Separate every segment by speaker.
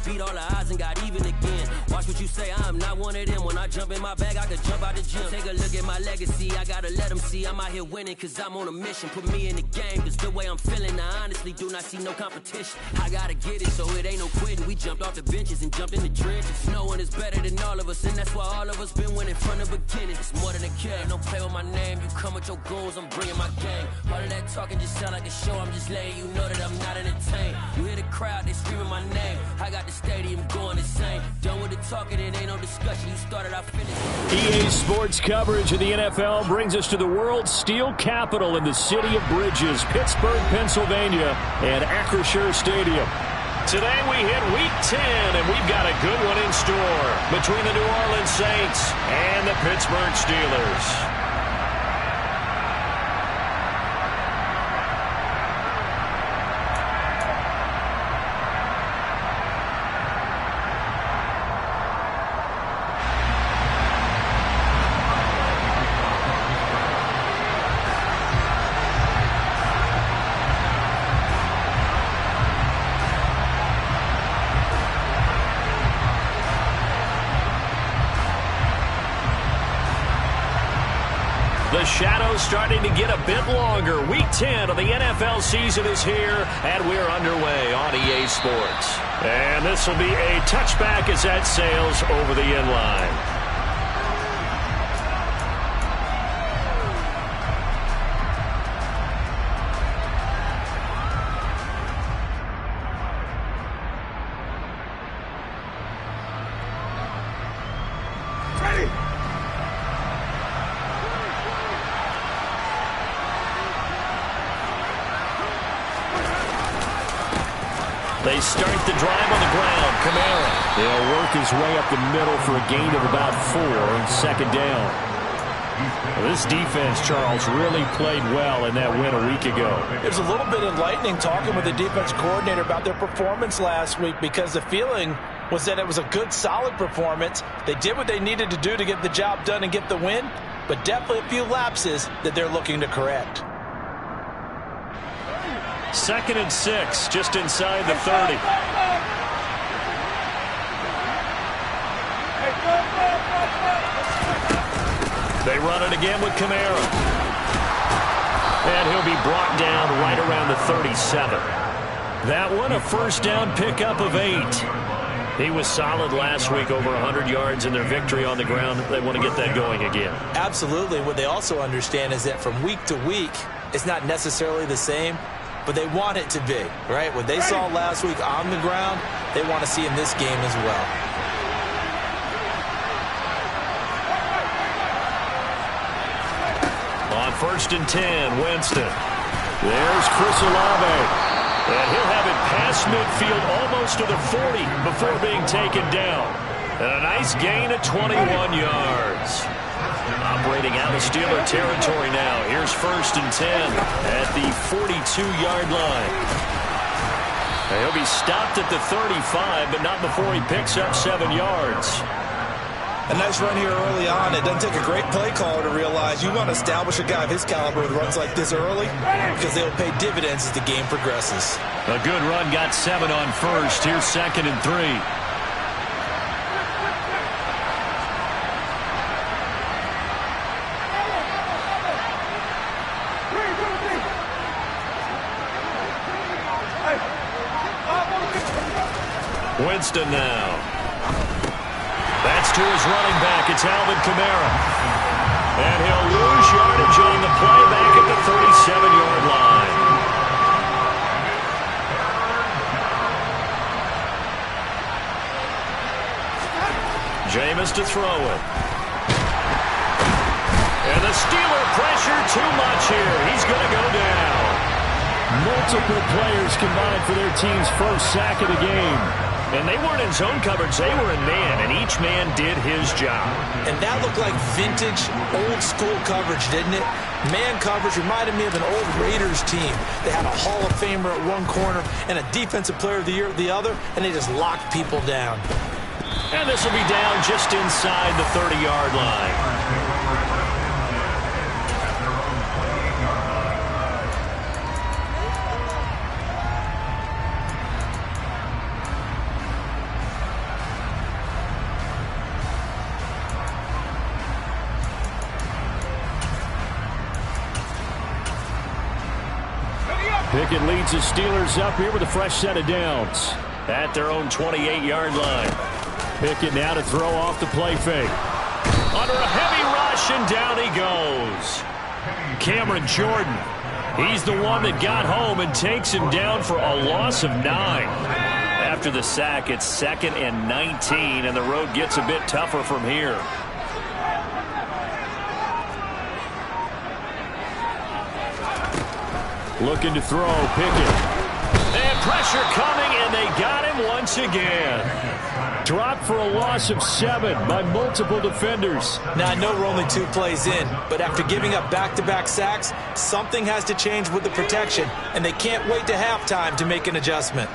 Speaker 1: beat all the odds and got even again. Watch what you say, I'm not one of them. When I jump in my bag, I could jump out the gym. Take a look at my legacy, I gotta let them see I'm out here winning, cause I'm on a mission. Put me in the game, cause the way I'm feeling, I honestly do not see no competition. I gotta get it, so it ain't no quitting. We jumped off the benches and jumped in the trenches. No one is better than all of us, and that's why all of us been winning from the beginning. It's more than a game, don't play with my name. You come with your goons, I'm bringing my game. All of that talking just sound like a show, I'm just letting you know that I'm not entertained. You hear the crowd, they screaming my name. I got the stadium going insane. Done with the talking, it ain't no discussion. You started, I finished.
Speaker 2: EA Sports coverage of the NFL brings us to the world's steel capital in the city of Bridges, Pittsburgh, Pennsylvania, and Acrisure Stadium. Today we hit Week 10, and we've got a good one in store between the New Orleans Saints and the Pittsburgh Steelers. The shadow's starting to get a bit longer. Week 10 of the NFL season is here, and we're underway on EA Sports. And this will be a touchback as that sails over the end line. They start the drive on the ground. Kamara. He'll work his way up the middle for a gain of about 4 on second down. Well, this defense, Charles, really played well in that win a week ago.
Speaker 3: It was a little bit enlightening talking with the defense coordinator about their performance last week, because the feeling was that it was a good, solid performance. They did what they needed to do to get the job done and get the win, but definitely a few lapses that they're looking to correct.
Speaker 2: 2nd and 6, just inside the 30. They run it again with Kamara. And he'll be brought down right around the 37. That one, a first down pickup of 8. He was solid last week, over 100 yards in their victory on the ground. They want to get that going again.
Speaker 3: Absolutely. What they also understand is that from week to week, it's not necessarily the same, but they want it to be, right? What they saw last week on the ground, they want to see in this game as well.
Speaker 2: On 1st and 10, Winston. There's Chris Olave. And he'll have it past midfield almost to the 40 before being taken down. And a nice gain of 21 yards. Operating out of Steeler territory now. Here's 1st and 10 at the 42-yard line. And he'll be stopped at the 35, but not before he picks up 7 yards.
Speaker 4: A nice run here early on. It doesn't take a great play caller to realize you want to establish a guy of his caliber with runs like this early, because they'll pay dividends as the game progresses.
Speaker 2: A good run, got 7 on 1st. Here's 2nd and 3. Winston now. That's to his running back. It's Alvin Kamara. And he'll lose yardage on the play back at the 37-yard line. Jameis to throw it. And the Steeler pressure too much here. He's going to go down. Multiple players combined for their team's first sack of the game. And they weren't in zone coverage, they were in man, and each man did his job.
Speaker 3: And that looked like vintage, old-school coverage, didn't it? Man coverage reminded me of an old Raiders team. They had a Hall of Famer at one corner and a Defensive Player of the Year at the other, and they just locked people down.
Speaker 2: And this will be down just inside the 30-yard line. Pickett leads the Steelers up here with a fresh set of downs at their own 28-yard line. Pickett now to throw off the play fake. Under a heavy rush, and down he goes. Cameron Jordan. He's the one that got home and takes him down for a loss of 9. After the sack, it's 2nd and 19, and the road gets a bit tougher from here. Looking to throw, Pickett. And pressure coming, and they got him once again. Dropped for a loss of 7 by multiple defenders.
Speaker 4: Now, I know we're only 2 plays in, but after giving up back-to-back sacks, something has to change with the protection, and they can't wait to halftime to make an adjustment.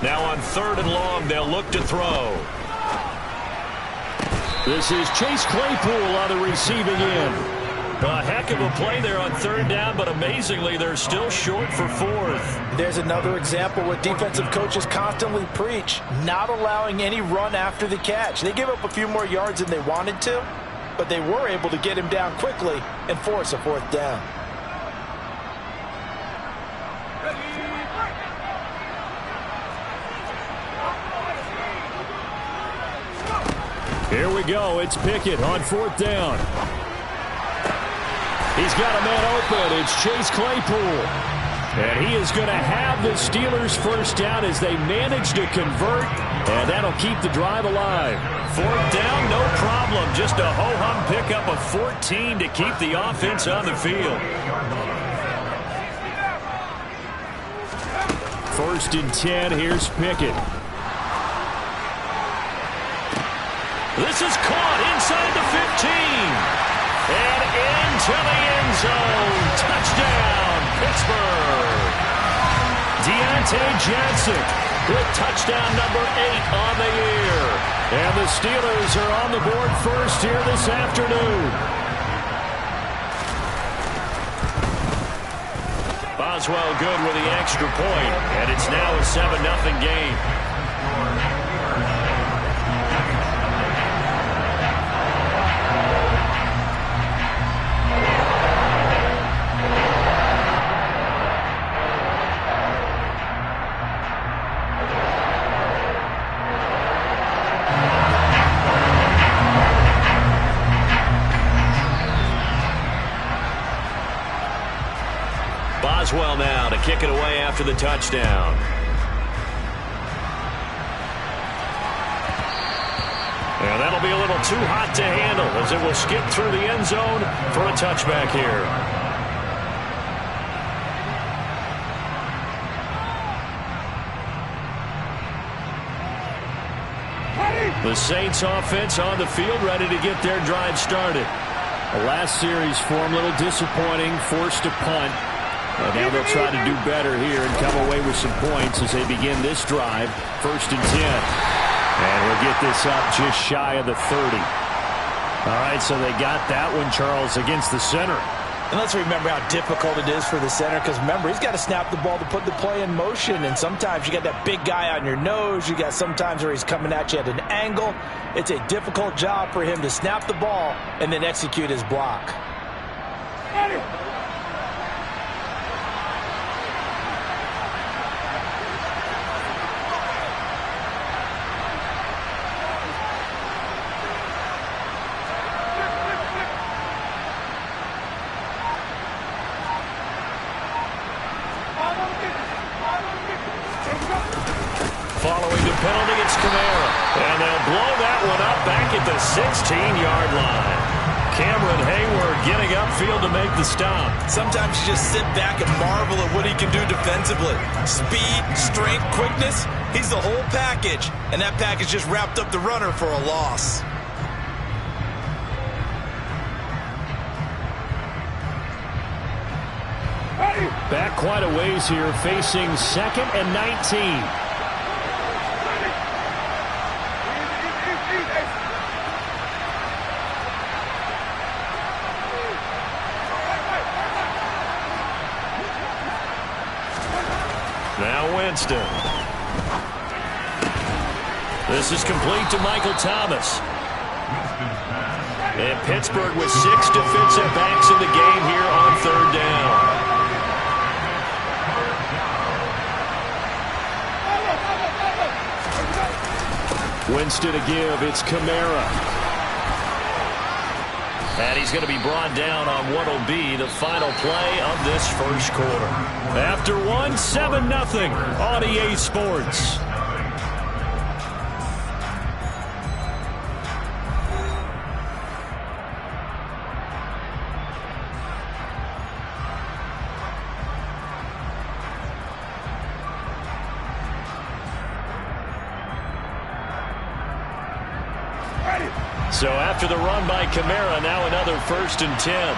Speaker 2: Now on 3rd and long, they'll look to throw. This is Chase Claypool on the receiving end. A heck of a play there on 3rd down, but amazingly, they're still short for 4th.
Speaker 3: There's another example where defensive coaches constantly preach, not allowing any run after the catch. They give up a few more yards than they wanted to, but they were able to get him down quickly and force a 4th down.
Speaker 2: Here we go. It's Pickett on 4th down. He's got a man open. It's Chase Claypool. And he is going to have the Steelers' 1st down as they manage to convert. And that'll keep the drive alive. 4th down, no problem. Just a ho-hum pickup of 14 to keep the offense on the field. 1st and 10. Here's Pickett. This is caught inside the 15. And into the end zone. Touchdown, Pittsburgh. Deontay Johnson with touchdown number 8 on the year. And the Steelers are on the board first here this afternoon. Boswell good with the extra point. And it's now a 7-0 game. Boswell now to kick it away after the touchdown. And that'll be a little too hot to handle as it will skip through the end zone for a touchback here. The Saints offense on the field ready to get their drive started. The last series for them a little disappointing, forced to punt. And now they'll try to do better here and come away with some points as they begin this drive. 1st and 10. And we'll get this up just shy of the 30. All right, so they got that one, Charles, against the center.
Speaker 3: And let's remember how difficult it is for the center, because remember, he's got to snap the ball to put the play in motion, and sometimes you got that big guy on your nose. You got sometimes where he's coming at you at an angle. It's a difficult job for him to snap the ball and then execute his block.
Speaker 2: Following the penalty, it's Kamara. And they'll blow that one up back at the 16-yard line. Cameron Hayward getting upfield to make the stop.
Speaker 4: Sometimes you just sit back and marvel at what he can do defensively. Speed, strength, quickness, he's the whole package. And that package just wrapped up the runner for a loss.
Speaker 2: Back quite a ways here, facing 2nd and 19. Now Winston. This is complete to Michael Thomas. And Pittsburgh with 6 defensive backs in the game here on 3rd down. Winston to give. It's Kamara. And he's going to be brought down on what will be the final play of this first quarter. After 7-0 on EA Sports. So after the run by Kamara, now another 1st and 10.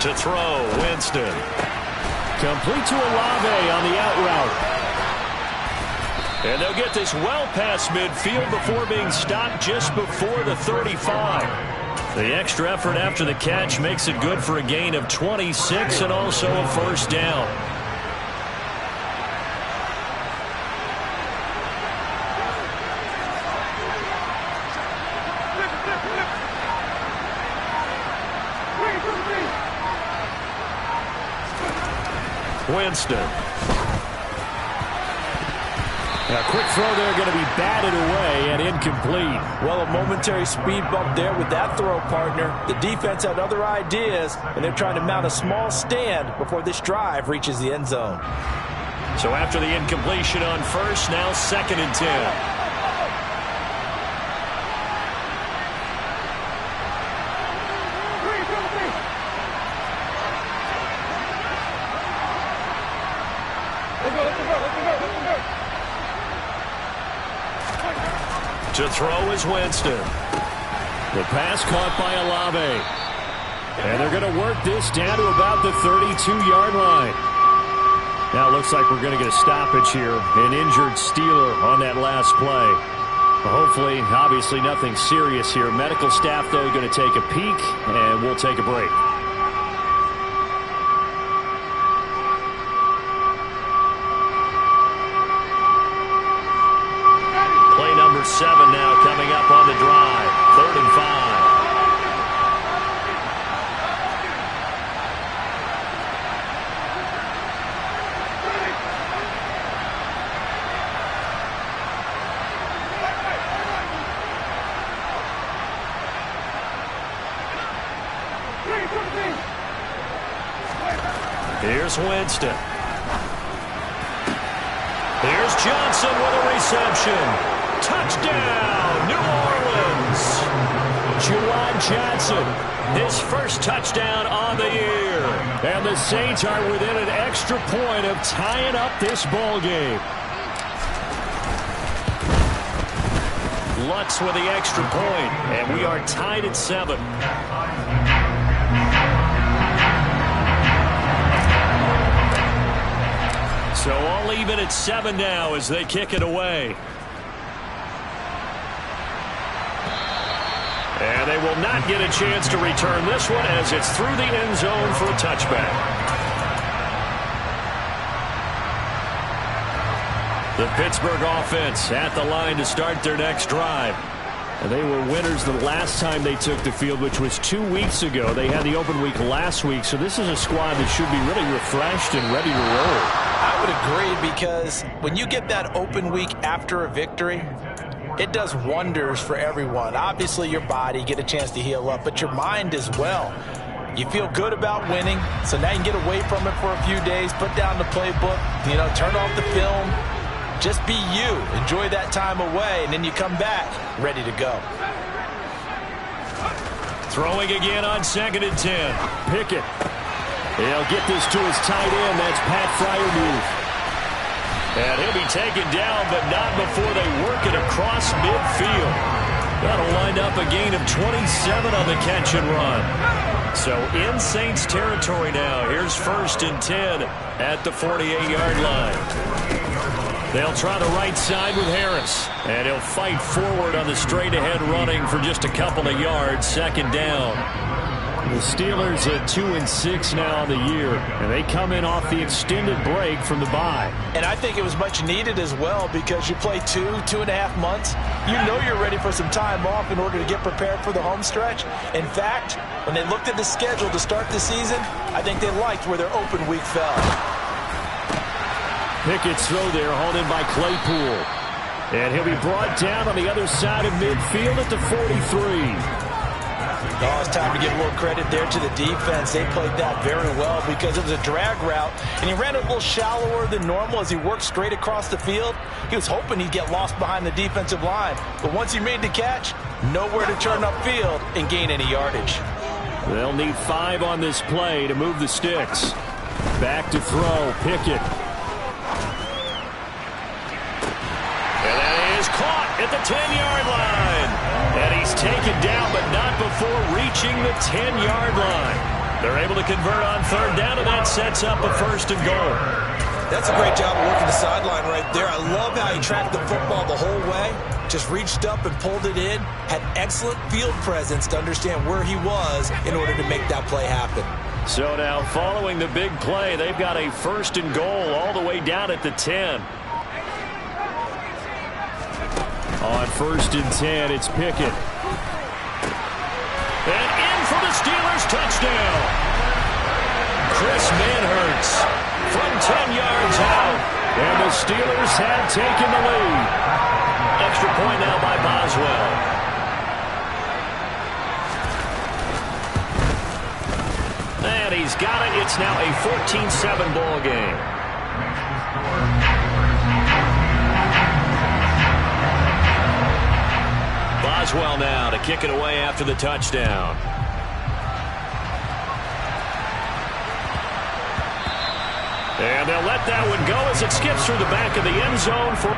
Speaker 2: To throw, Winston. Complete to Olave on the out route. And they'll get this well past midfield before being stopped just before the 35. The extra effort after the catch makes it good for a gain of 26 and also a 1st down. Winston. A quick throw there, going to be batted away and incomplete.
Speaker 3: Well, a momentary speed bump there with that throw, partner. The defense had other ideas, and they're trying to mount a small stand before this drive reaches the end zone.
Speaker 2: So after the incompletion on 1st, now 2nd and 10. To throw is Winston. The pass caught by Olave. And they're going to work this down to about the 32-yard line. Now it looks like we're going to get a stoppage here. An injured Steeler on that last play. Hopefully, obviously nothing serious here. Medical staff, though, going to take a peek, and we'll take a break. Play number 7 now coming up on the drive. 3rd and 5. Here's Winston. Here's Johnson with a reception. Touchdown, New Orleans. Juwan Johnson, his first touchdown on the year. And the Saints are within an extra point of tying up this ball game. Lutz with the extra point, and we are tied at 7. So all even at 7 now as they kick it away. And they will not get a chance to return this one as it's through the end zone for a touchback. The Pittsburgh offense at the line to start their next drive. And they were winners the last time they took the field, which was 2 weeks ago. They had the open week last week, so this is a squad that should be really refreshed and ready to roll.
Speaker 3: I would agree, because when you get that open week after a victory, it does wonders for everyone. Obviously, your body, get a chance to heal up, but your mind as well. You feel good about winning, so now you can get away from it for a few days, put down the playbook, turn off the film. Just be you. Enjoy that time away, and then you come back ready to go.
Speaker 2: Throwing again on 2nd and 10. Pickett. He'll get this to his tight end. That's Pat Freiermuth. And he'll be taken down, but not before they work it across midfield. That'll wind up a gain of 27 on the catch and run. So in Saints territory now. Here's 1st and 10 at the 48-yard line. They'll try the right side with Harris. And he'll fight forward on the straight-ahead running for just a couple of yards. Second down. The Steelers at 2-6 now on the year, and they come in off the extended break from the bye.
Speaker 3: And I think it was much needed as well, because you play 2.5 months. You know you're ready for some time off in order to get prepared for the home stretch. In fact, when they looked at the schedule to start the season, I think they liked where their open week fell.
Speaker 2: Pickett's throw there, hauled in by Claypool. And he'll be brought down on the other side of midfield at the 43.
Speaker 3: Oh, it's time to give a little credit there to the defense. They played that very well because it was a drag route, and he ran it a little shallower than normal as he worked straight across the field. He was hoping he'd get lost behind the defensive line, but once he made the catch, nowhere to turn upfield and gain any yardage.
Speaker 2: They'll need 5 on this play to move the sticks. Back to throw, Pickett. And that is caught at the 10-yard line. And he's taken down, but not before reaching the 10-yard line. They're able to convert on third down, and that sets up a 1st and goal.
Speaker 4: That's a great job of working the sideline right there. I love how he tracked the football the whole way. Just reached up and pulled it in. Had excellent field presence to understand where he was in order to make that play happen.
Speaker 2: So now, following the big play, they've got a 1st and goal all the way down at the 10. On 1st and 10, it's Pickett. And in for the Steelers touchdown. Chris Manhertz from 10 yards out. And the Steelers have taken the lead. Extra point now by Boswell. And he's got it. It's now a 14-7 ball game. Boswell now to kick it away after the touchdown. And they'll let that one go as it skips through the back of the end zone for...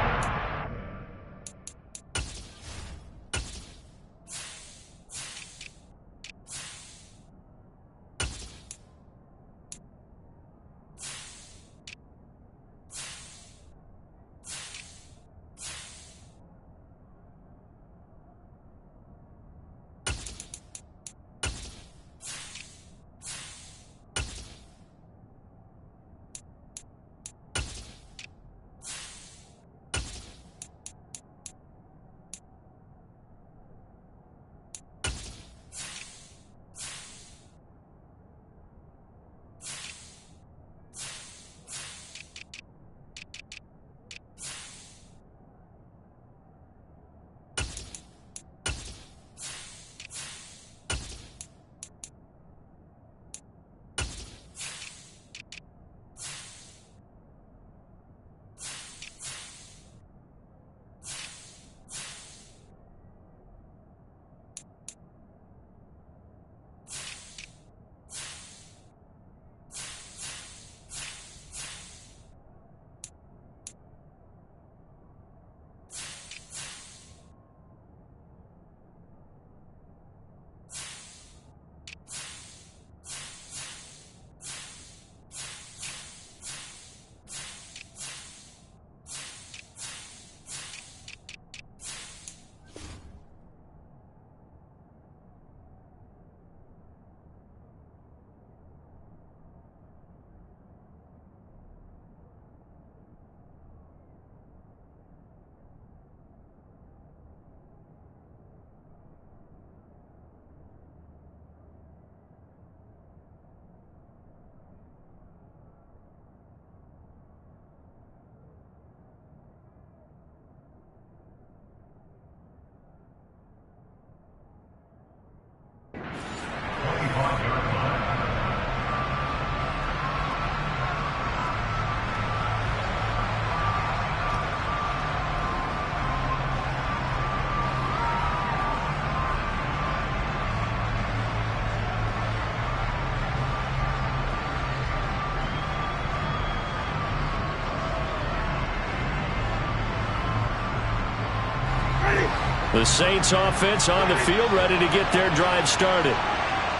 Speaker 2: The Saints offense on the field, ready to get their drive started.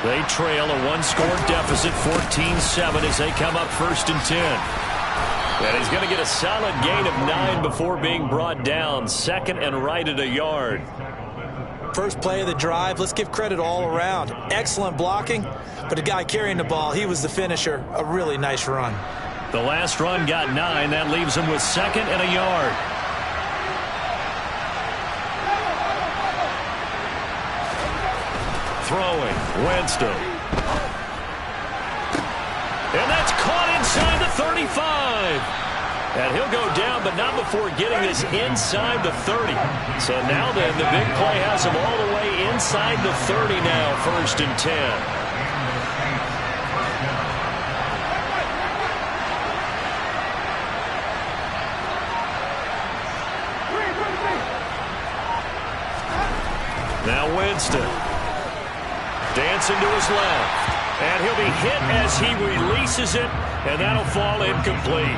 Speaker 2: They trail a one-score deficit, 14-7, as they come up 1st and 10. And he's going to get a solid gain of 9 before being brought down. 2nd and right at a yard.
Speaker 4: First play of the drive, let's give credit all around. Excellent blocking, but the guy carrying the ball, he was the finisher. A really nice run.
Speaker 2: The last run got 9. That leaves him with 2nd and a yard. Throwing, Winston. And that's caught inside the 35. And he'll go down, but not before getting this inside the 30. So now then, the big play has him all the way inside the 30 now, 1st and 10. Now Winston. Dancing to his left. And he'll be hit as he releases it, and that'll fall incomplete.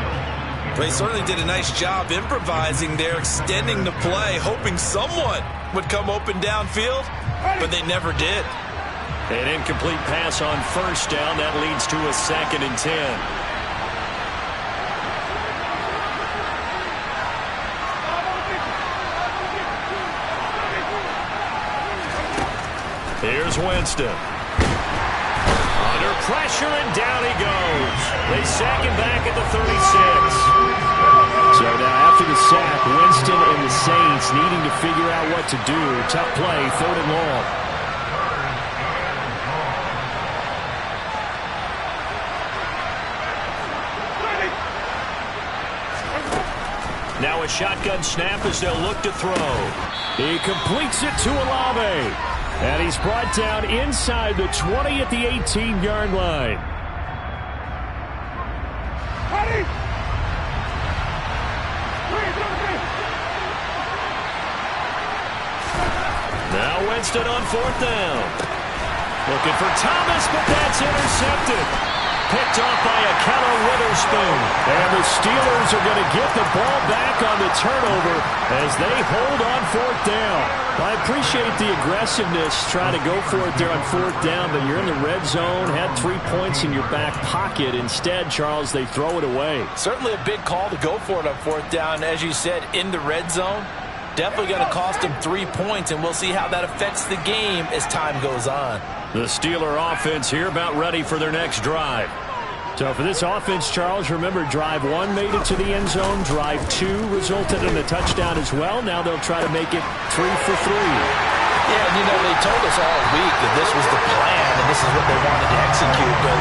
Speaker 4: They certainly did a nice job improvising there, extending the play, hoping someone would come open downfield, but they never did.
Speaker 2: An incomplete pass on 1st down. That leads to a 2nd and 10. Here's Winston. Under pressure, and down he goes. They sack him back at the 36. So now after the sack, Winston and the Saints needing to figure out what to do. Tough play, 3rd and long. Now a shotgun snap as they'll look to throw. He completes it to Olave. And he's brought down inside the 20 at the 18-yard line. Now Winston on 4th down. Looking for Thomas, but that's intercepted. Picked off by Akello Witherspoon. And the Steelers are going to get the ball back on the turnover as they hold on 4th down. I appreciate the aggressiveness trying to go for it there on 4th down, but you're in the red zone, had 3 points in your back pocket. Instead, Charles, they throw it away.
Speaker 3: Certainly a big call to go for it on 4th down. As you said, in the red zone, definitely going to cost them 3 points, and we'll see how that affects the game as time goes on.
Speaker 2: The Steeler offense here about ready for their next drive. So for this offense, Charles, remember, drive 1 made it to the end zone. Drive 2 resulted in a touchdown as well. Now they'll try to make it 3 for 3.
Speaker 3: Yeah, and they told us all week that this was the plan and this is what they wanted to execute. But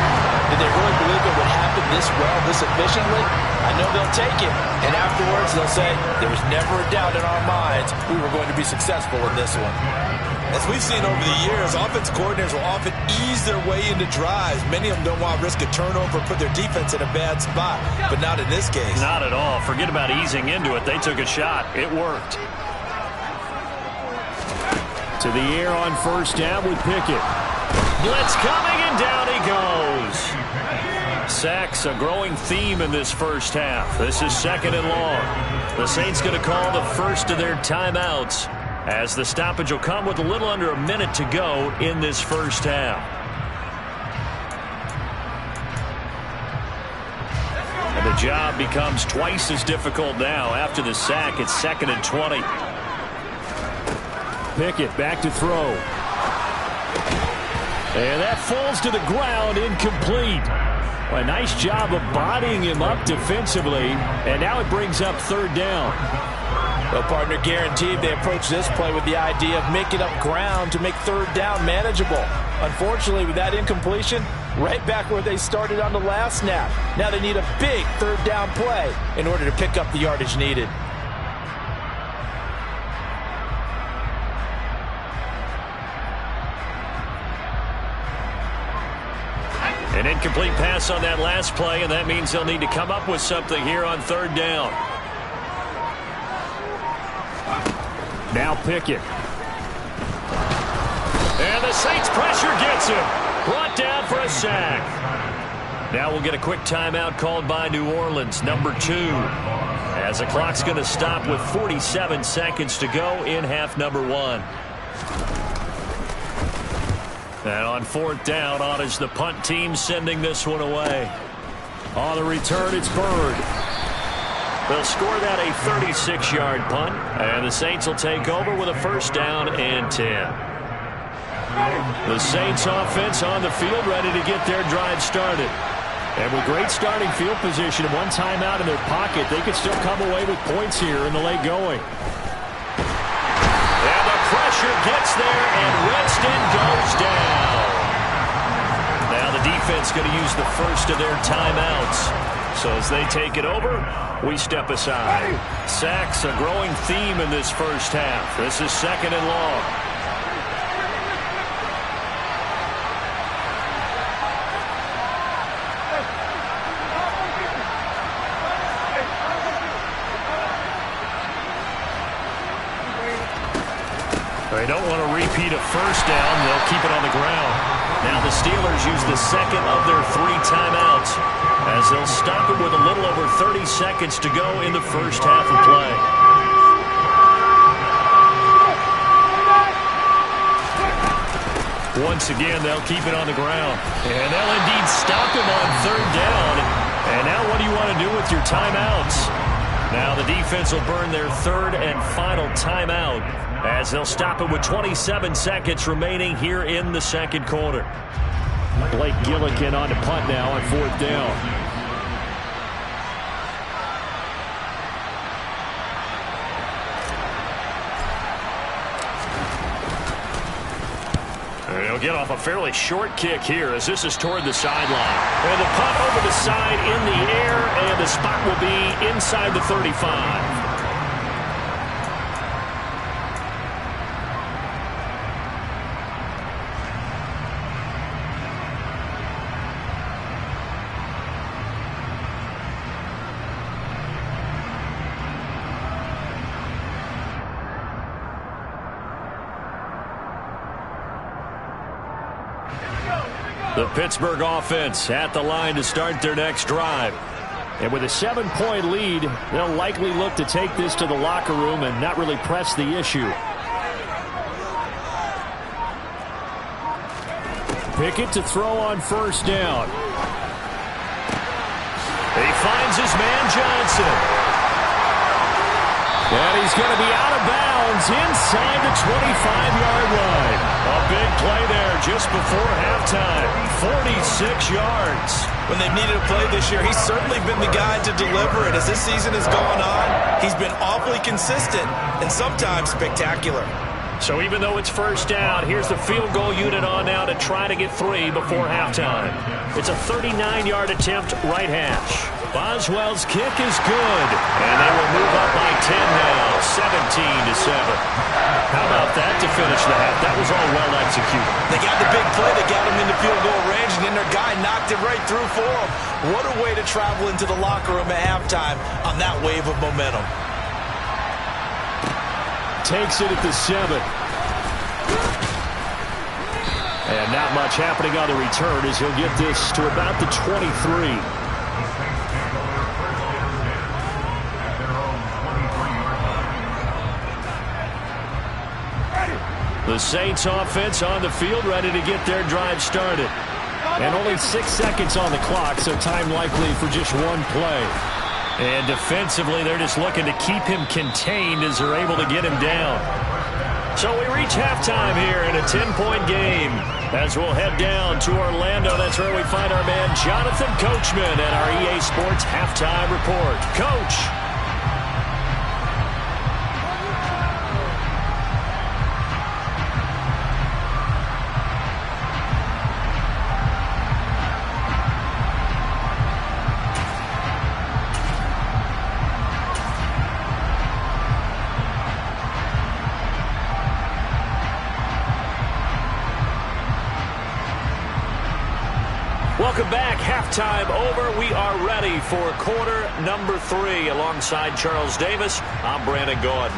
Speaker 3: did they really believe it would happen this well, this efficiently? I know they'll take it. And afterwards, they'll say, there was never a doubt in our minds we were going to be successful in this one.
Speaker 4: As we've seen over the years, offense coordinators will often ease their way into drives. Many of them don't want to risk a turnover, put their defense in a bad spot, but not in this case.
Speaker 2: Not at all. Forget about easing into it. They took a shot. It worked. To the air on 1st down with Pickett. Blitz coming, and down he goes. Sacks, a growing theme in this first half. This is 2nd and long. The Saints going to call the first of their timeouts, as the stoppage will come with a little under a minute to go in this first half. And the job becomes twice as difficult now. After the sack, it's 2nd and 20. Pickett back to throw. And that falls to the ground, incomplete. Well, a nice job of bodying him up defensively, and now it brings up 3rd down.
Speaker 3: Well, partner, guaranteed they approach this play with the idea of making up ground to make 3rd down manageable. Unfortunately, with that incompletion, right back where they started on the last snap. Now they need a big 3rd down play in order to pick up the yardage needed.
Speaker 2: An incomplete pass on that last play, and that means they'll need to come up with something here on 3rd down. Now Pickett. And the Saints pressure gets him. Brought down for a sack. Now we'll get a quick timeout called by New Orleans, number 2. As the clock's going to stop with 47 seconds to go in half number 1. And on 4th down, is the punt team sending this one away. On the return, it's Bird. They'll score that a 36-yard punt, and the Saints will take over with a first down and 10. The Saints offense on the field, ready to get their drive started. And with great starting field position and one timeout in their pocket, they could still come away with points here in the late going. And the pressure gets there, and Winston goes down. Now the defense going to use the first of their timeouts. So as they take it over, we step aside. Sacks, a growing theme in this first half. This is 2nd and long. They don't want to repeat a first down. They'll keep it on the ground. Now the Steelers use the second of their 3 timeouts as they'll stop it with a little over 30 seconds to go in the first half of play. Once again, they'll keep it on the ground. And they'll indeed stop him on 3rd down. And now what do you want to do with your timeouts? Now the defense will burn their 3rd and final timeout as they'll stop it with 27 seconds remaining here in the 2nd quarter. Blake Gillikin on to punt now on 4th down. And he'll get off a fairly short kick here as this is toward the sideline. And the punt over the side in the air, and the spot will be inside the 35. The Pittsburgh offense at the line to start their next drive. And with a 7-point lead, they'll likely look to take this to the locker room and not really press the issue. Pickett to throw on 1st down. He finds his man Johnson. And he's going to be out of bounds inside the 25-yard line. A big play there just before halftime. 46 yards.
Speaker 4: When they've needed a play this year, he's certainly been the guy to deliver it. As this season has gone on, he's been awfully consistent and sometimes spectacular.
Speaker 2: So even though it's 1st down, here's the field goal unit on now to try to get 3 before halftime. It's a 39-yard attempt, right hash. Boswell's kick is good, and they will move up by 10 now, 17-7. How about that to finish the half? That was all well executed.
Speaker 4: They got the big play. They got him into field goal range, and then their guy knocked it right through for him. What a way to travel into the locker room at halftime on that wave of momentum.
Speaker 2: Takes it at the 7. And not much happening on the return as he'll get this to about the 23. The Saints offense on the field, ready to get their drive started. And only 6 seconds on the clock, so time likely for just one play. And defensively, they're just looking to keep him contained as they're able to get him down. So we reach halftime here in a 10-point game. As we'll head down to Orlando, that's where we find our man Jonathan Coachman at our EA Sports Halftime Report. Coach. Welcome back. Halftime over. We are ready for quarter number 3. Alongside Charles Davis, I'm Brandon Gordon.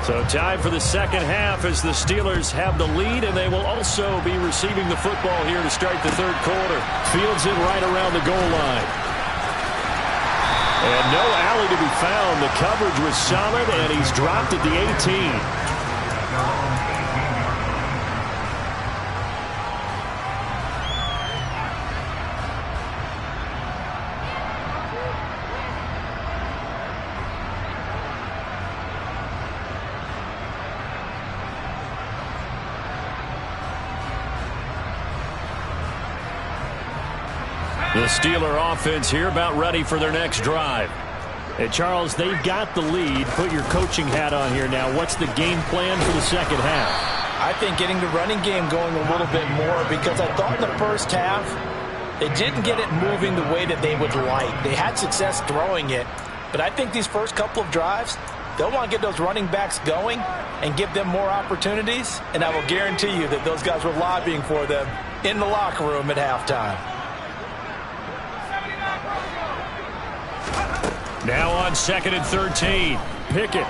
Speaker 2: So time for the second half as the Steelers have the lead, and they will also be receiving the football here to start the third quarter. Fields it right around the goal line. And no alley to be found. The coverage was solid, and he's dropped at the 18. The Steeler offense here about ready for their next drive.
Speaker 5: Hey, Charles, they've got the lead. Put your coaching hat on here now. What's the game plan for the second half?
Speaker 3: I think getting the running game going a little bit more, because I thought in the first half they didn't get it moving the way that they would like. They had success throwing it, but I think these first couple of drives, they'll want to get those running backs going and give them more opportunities, and I will guarantee you that those guys were lobbying for them in the locker room at halftime.
Speaker 2: Now on 2nd and 13. Pickett.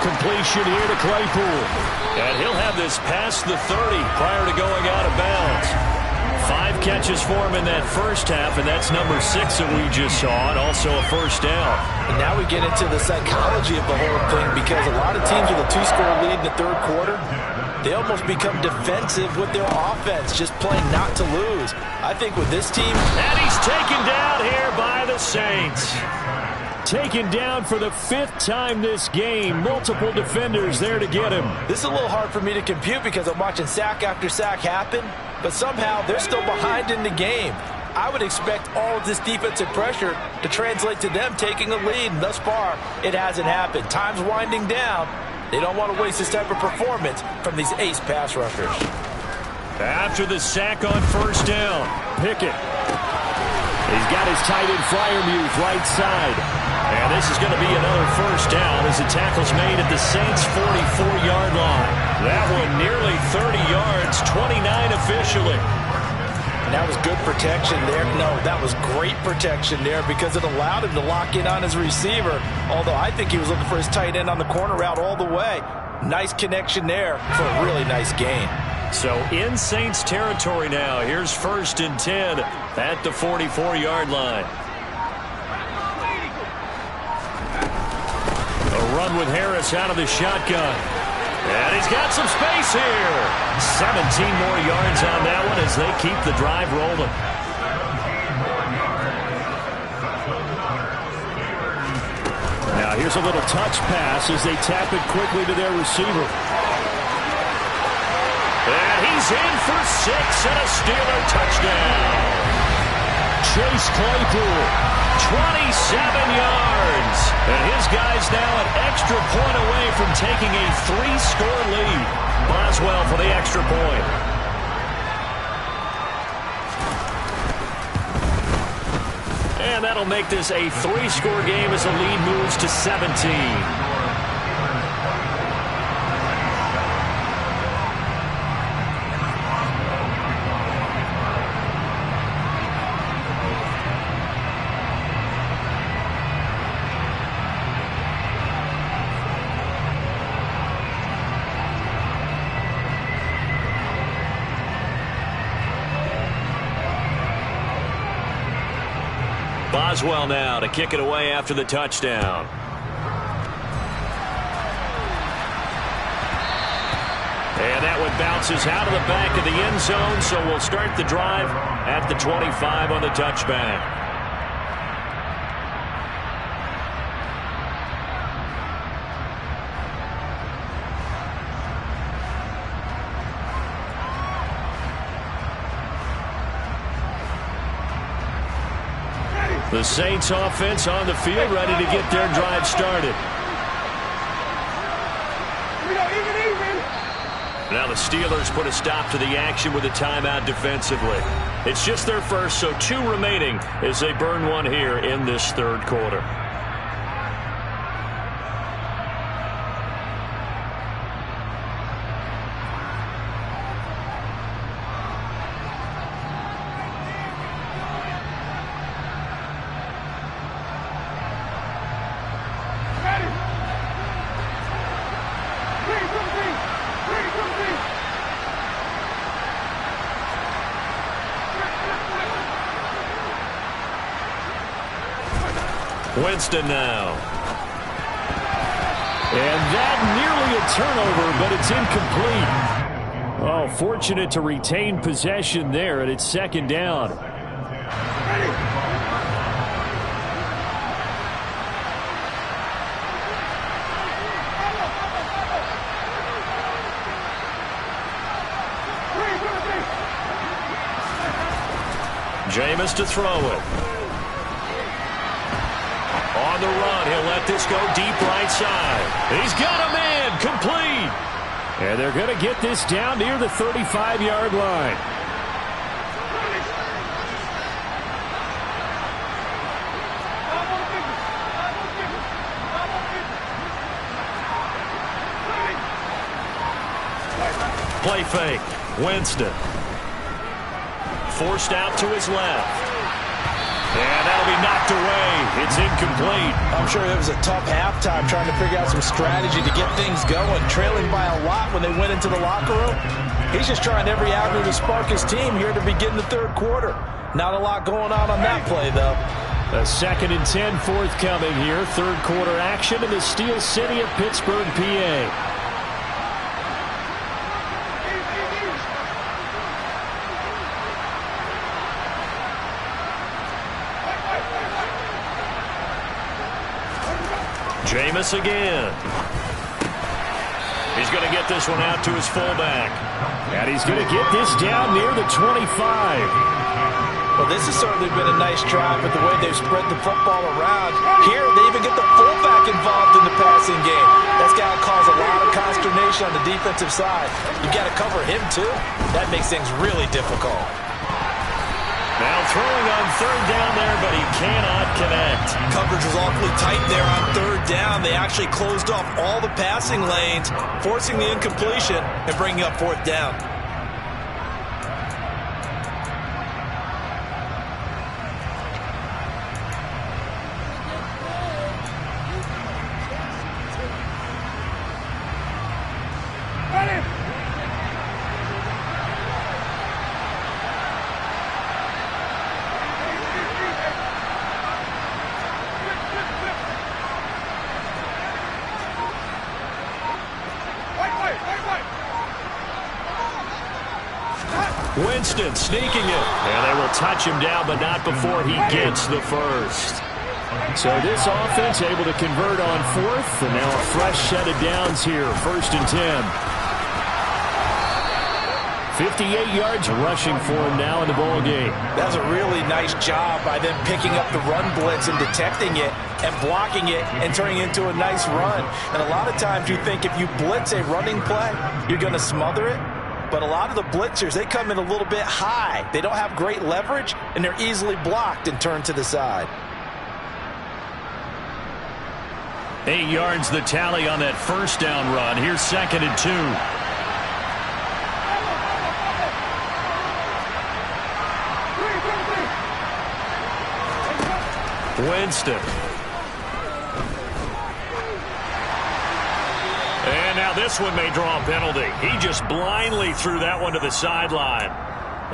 Speaker 2: Completion here to Claypool. And he'll have this past the 30 prior to going out of bounds. 5 catches for him in that first half, and that's number 6 that we just saw, and also a first down.
Speaker 3: And now we get into the psychology of the whole thing, because a lot of teams with a 2-score lead in the third quarter, they almost become defensive with their offense, just playing not to lose. I think with this team...
Speaker 2: And he's taken down here by the Saints. Taken down for the 5th time this game. Multiple defenders there to get him.
Speaker 3: This is a little hard for me to compute because I'm watching sack after sack happen, but somehow they're still behind in the game. I would expect all of this defensive pressure to translate to them taking a lead, and thus far, it hasn't happened. Time's winding down. They don't want to waste this type of performance from these ace pass rushers.
Speaker 2: After the sack on first down, Pickett. He's got his tight end Freiermuth right side. And this is going to be another first down as the tackle's made at the Saints' 44-yard line. That one nearly 30 yards, 29 officially.
Speaker 3: And that was good protection there. No, that was great protection there because it allowed him to lock in on his receiver, although I think he was looking for his tight end on the corner route all the way. Nice connection there for a really nice gain.
Speaker 2: So in Saints territory now. Here's 1st and 10 at the 44-yard line. A run with Harris out of the shotgun. And he's got some space here. 17 more yards on that one as they keep the drive rolling.
Speaker 5: Now here's a little touch pass as they tap it quickly to their receiver.
Speaker 2: And he's in for 6 and a Steeler touchdown. Chase Claypool, 27 yards. And his guy's now an extra point away from taking a 3-score lead. Boswell for the extra point. And that'll make this a 3-score game as the lead moves to 17. Boswell now to kick it away after the touchdown. And that one bounces out of the back of the end zone, so we'll start the drive at the 25 on the touchback. The Saints offense on the field, ready to get their drive started. Now the Steelers put a stop to the action with a timeout defensively. It's just their first, so 2 remaining as they burn one here in this third quarter. Winston now.
Speaker 5: And that nearly a turnover, but it's incomplete. Oh, fortunate to retain possession there, and it's second down.
Speaker 2: Jameis to throw it. On the run, he'll let this go deep right side. He's got a man, complete.
Speaker 5: And they're going to get this down near the 35-yard line.
Speaker 2: Play fake. Winston. Forced out to his left. And that'll be knocked away. It's incomplete.
Speaker 3: I'm sure it was a tough halftime trying to figure out some strategy to get things going, trailing by a lot when they went into the locker room. He's just trying every avenue to spark his team here to begin the third quarter. Not a lot going on that play, though.
Speaker 5: A 2nd and 10 forthcoming here. Third quarter action in the Steel City of Pittsburgh, PA.
Speaker 2: Jameis again. He's going to get this one out to his fullback.
Speaker 5: And he's going to get this down near the 25.
Speaker 3: Well, this has certainly been a nice drive with the way they've spread the football around. Here, they even get the fullback involved in the passing game. That's got to cause a lot of consternation on the defensive side. You've got to cover him, too. That makes things really difficult.
Speaker 2: Now throwing on third down there, but he cannot connect.
Speaker 4: Coverage was awfully tight there on third down. They actually closed off all the passing lanes, forcing the incompletion and bringing up fourth down.
Speaker 2: Winston sneaking it. And they will touch him down, but not before he gets the first.
Speaker 5: So this offense able to convert on fourth, and now a fresh set of downs here. 1st and 10. 58 yards rushing for him now in the ball game.
Speaker 3: That was a really nice job by them picking up the run blitz and detecting it and blocking it and turning it into a nice run. And a lot of times you think if you blitz a running play, you're going to smother it. But a lot of the blitzers, they come in a little bit high. They don't have great leverage, and they're easily blocked and turned to the side.
Speaker 2: 8 yards the tally on that first down run. Here's 2nd and 2. Winston. And now this one may draw a penalty. He just blindly threw that one to the sideline.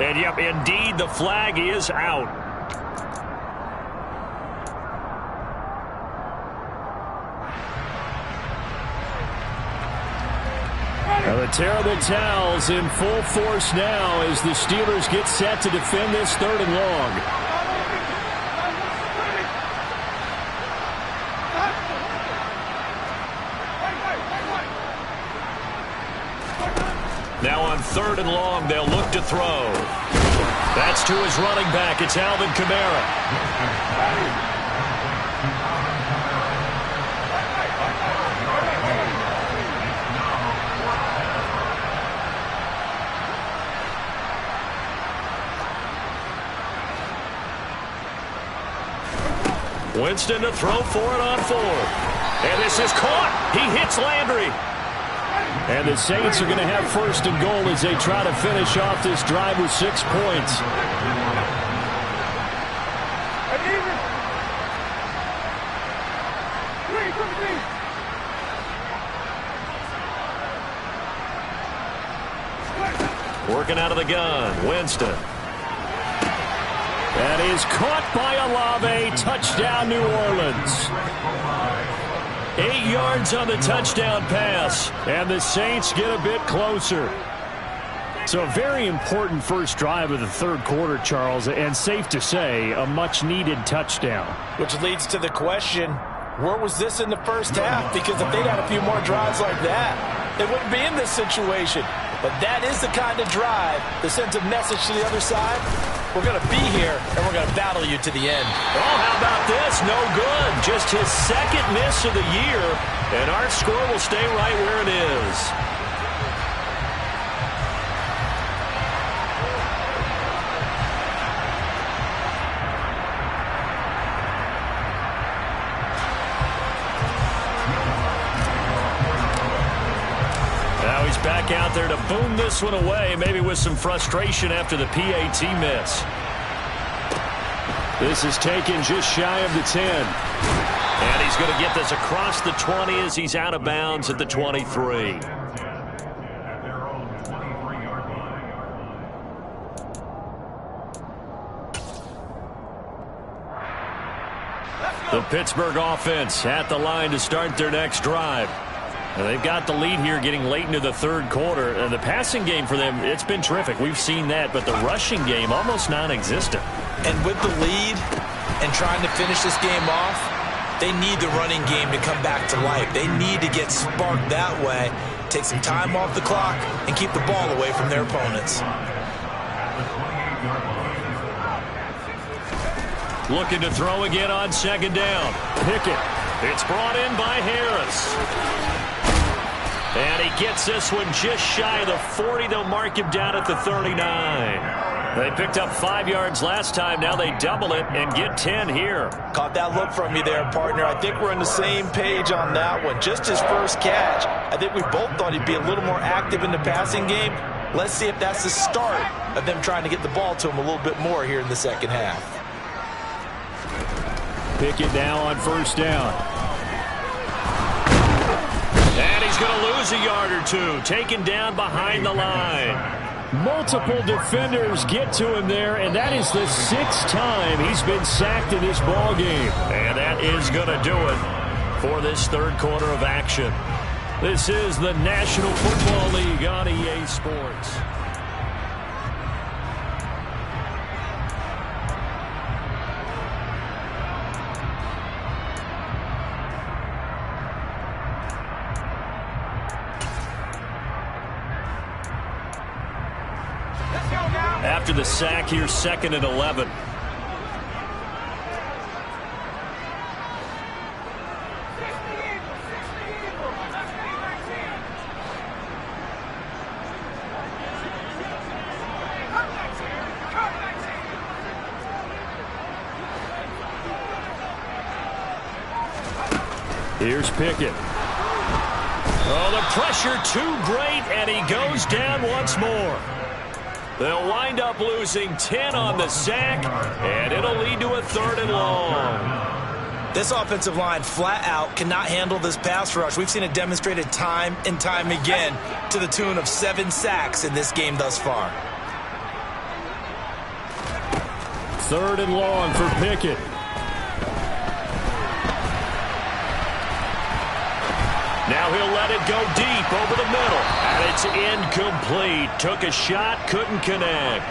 Speaker 2: And, yep, indeed, the flag is out.
Speaker 5: Now the terrible towels in full force now as the Steelers get set to defend this 3rd and long.
Speaker 2: Now on 3rd and long, they'll look to throw. That's to his running back. It's Alvin Kamara. Winston to throw for it on 4th. And this is caught. He hits Landry.
Speaker 5: And the Saints are going to have 1st and goal as they try to finish off this drive with 6 points.
Speaker 2: Working out of the gun, Winston.
Speaker 5: That is caught by Olave. Touchdown, New Orleans. 8 yards on the touchdown pass, and the Saints get a bit closer. So a very important first drive of the third quarter, Charles, and safe to say, a much-needed touchdown.
Speaker 3: Which leads to the question, where was this in the first half? Because if they'd had a few more drives like that, they wouldn't be in this situation. But that is the kind of drive that sends a message to the other side. We're going to be here, and we're going to battle you to the end.
Speaker 2: Oh, how about this? No good. Just his second miss of the year, and our score will stay right where it is. Now he's back out there to boom this one away, maybe with some frustration after the PAT miss.
Speaker 5: This is taken just shy of the 10.
Speaker 2: And he's going to get this across the 20 as he's out of bounds at the 23. The Pittsburgh offense at the line to start their next drive. And they've got the lead here getting late into the third quarter. And the passing game for them, it's been terrific. We've seen that. But the rushing game, almost non-existent.
Speaker 4: And with the lead and trying to finish this game off, they need the running game to come back to life. They need to get sparked that way, take some time off the clock, and keep the ball away from their opponents.
Speaker 2: Looking to throw again on second down. Pickett. It's brought in by Harris. And he gets this one just shy of the 40. They'll mark him down at the 39. They picked up 5 yards last time. Now they double it and get 10 here.
Speaker 3: Caught that look from you there, partner. I think we're on the same page on that one. Just his first catch. I think we both thought he'd be a little more active in the passing game. Let's see if that's the start of them trying to get the ball to him a little bit more here in the second half.
Speaker 5: Pickett now on first down.
Speaker 2: And he's going to lose a yard or two. Taken down behind the line.
Speaker 5: Multiple defenders get to him there, and that is the 6th time he's been sacked in this ball game.
Speaker 2: And that is going to do it for this third quarter of action. This is the National Football League on EA Sports. After the sack, here's 2nd and 11.
Speaker 5: Here's Pickett.
Speaker 2: Oh, the pressure too great, and he goes down once more. They'll wind up losing 10 on the sack, and it'll lead to a 3rd and long.
Speaker 4: This offensive line flat out cannot handle this pass rush. We've seen it demonstrated time and time again to the tune of 7 sacks in this game thus far.
Speaker 5: 3rd and long for Pickett.
Speaker 2: Now he'll let it go deep over the middle. And it's incomplete. Took a shot, couldn't connect.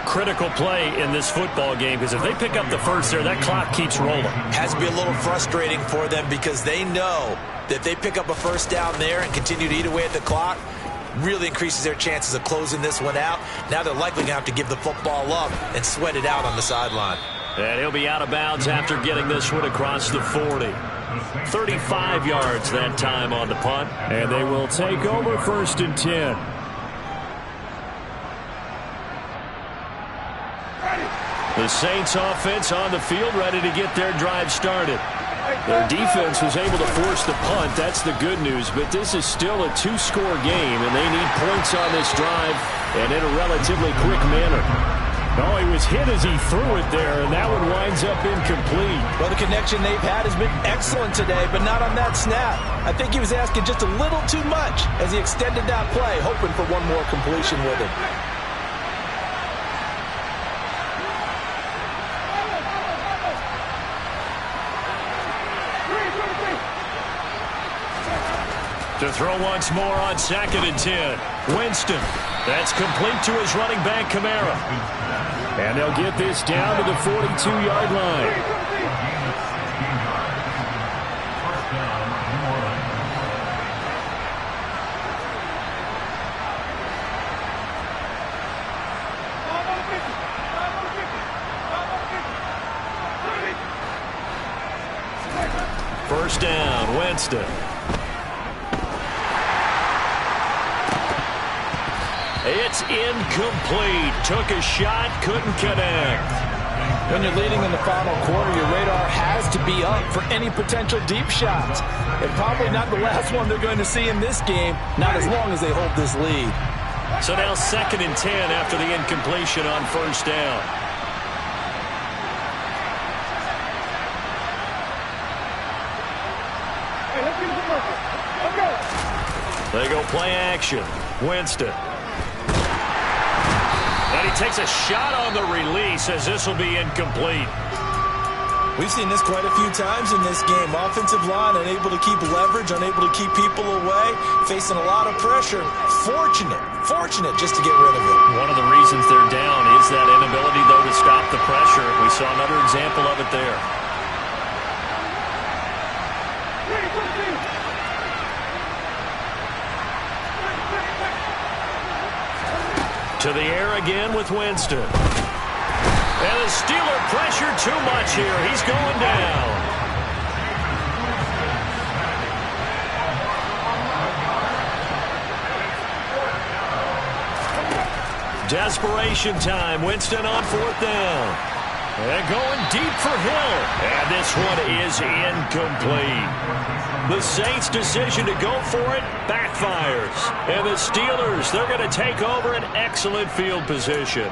Speaker 5: Critical play in this football game, because if they pick up the first there, that clock keeps rolling.
Speaker 4: Has to be a little frustrating for them because they know that if they pick up a first down there and continue to eat away at the clock, really increases their chances of closing this one out. Now they're likely going to have to give the football up and sweat it out on the sideline.
Speaker 2: And he'll be out of bounds after getting this one across the 40. 35 yards that time on the punt.
Speaker 5: And they will take over 1st and 10.
Speaker 2: The Saints offense on the field, ready to get their drive started.
Speaker 5: Their defense was able to force the punt. That's the good news. But this is still a 2-score game, and they need points on this drive and in a relatively quick manner. Oh, he was hit as he threw it there, and that one winds up incomplete.
Speaker 3: Well, the connection they've had has been excellent today, but not on that snap. I think he was asking just a little too much as he extended that play, hoping for one more completion with it.
Speaker 2: To throw once more on 2nd and 10. Winston. That's complete to his running back, Kamara.
Speaker 5: And they'll get this down to the 42-yard line.
Speaker 2: First down, Winston. It's incomplete. Took a shot, couldn't connect.
Speaker 3: When you're leading in the final quarter, your radar has to be up for any potential deep shots. And probably not the last one they're going to see in this game, not as long as they hold this lead.
Speaker 2: So now 2nd and 10 after the incompletion on first down. They go play action. Winston. And he takes a shot on the release as this will be incomplete.
Speaker 4: We've seen this quite a few times in this game. Offensive line unable to keep leverage, unable to keep people away, facing a lot of pressure. Fortunate just to get rid of it.
Speaker 2: One of the reasons they're down is that inability, though, to stop the pressure. We saw another example of it there. To the air again with Winston. And the Steeler pressure too much here. He's going down. Desperation time. Winston on 4th down. And going deep for Hill. And this one is incomplete. The Saints' decision to go for it backfires. And the Steelers, they're going to take over an excellent field position.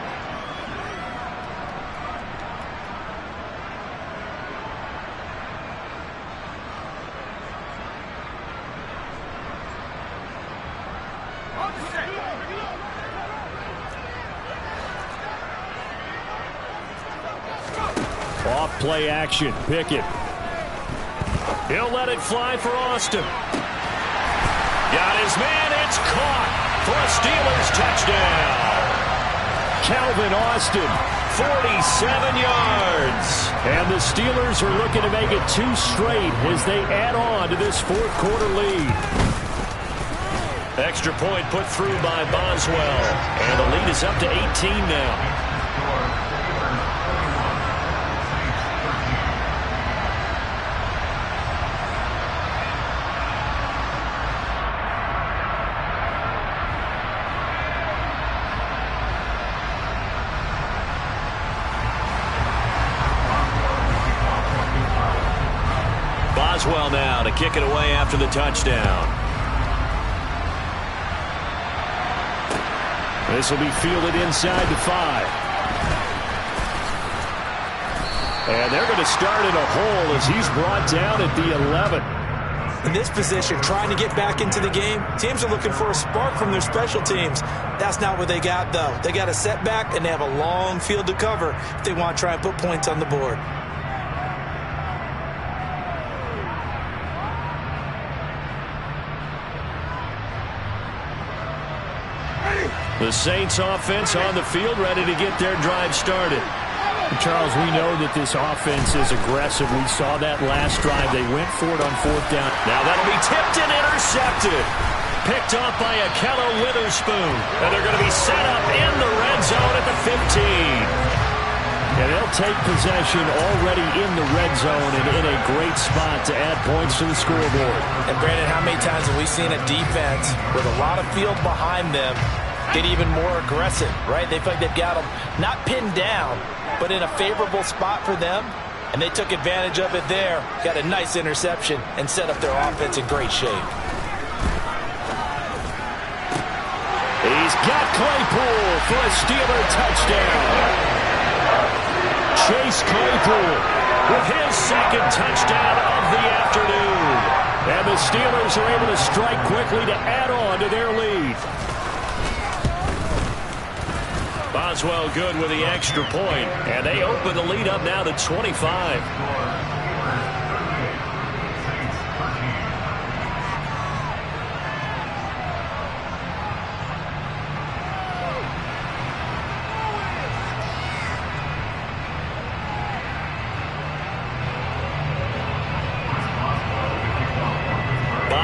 Speaker 5: Off play action. Pickett.
Speaker 2: He'll let it fly for Austin. Got his man. It's caught for a Steelers touchdown.
Speaker 5: Calvin Austin,
Speaker 2: 47 yards.
Speaker 5: and the Steelers are looking to make it 2 straight as they add on to this 4th quarter lead.
Speaker 2: Extra point put through by Boswell, and the lead is up to 18 now. Boswell now to kick it away after the touchdown.
Speaker 5: This will be fielded inside the 5. And they're going to start in a hole as he's brought down at the 11.
Speaker 4: In this position, trying to get back into the game, teams are looking for a spark from their special teams. That's not what they got, though. They got a setback, and they have a long field to cover if they want to try and put points on the board.
Speaker 2: The Saints offense on the field, ready to get their drive started.
Speaker 5: Charles, we know that this offense is aggressive. We saw that last drive. They went for it on 4th down.
Speaker 2: Now that'll be tipped and intercepted. Picked off by Akello Witherspoon. And they're going to be set up in the red zone at the 15.
Speaker 5: And they'll take possession already in the red zone and in a great spot to add points to the scoreboard.
Speaker 3: And Brandon, how many times have we seen a defense with a lot of field behind them get even more aggressive, right? They feel like they've got them not pinned down, but in a favorable spot for them, and they took advantage of it there, got a nice interception, and set up their offense in great shape.
Speaker 5: He's got Claypool for a Steeler touchdown.
Speaker 2: Chase Claypool with his 2nd touchdown of the afternoon.
Speaker 5: And the Steelers are able to strike quickly to add on to their lead.
Speaker 2: Boswell good with the extra point, and they open the lead up now to 25.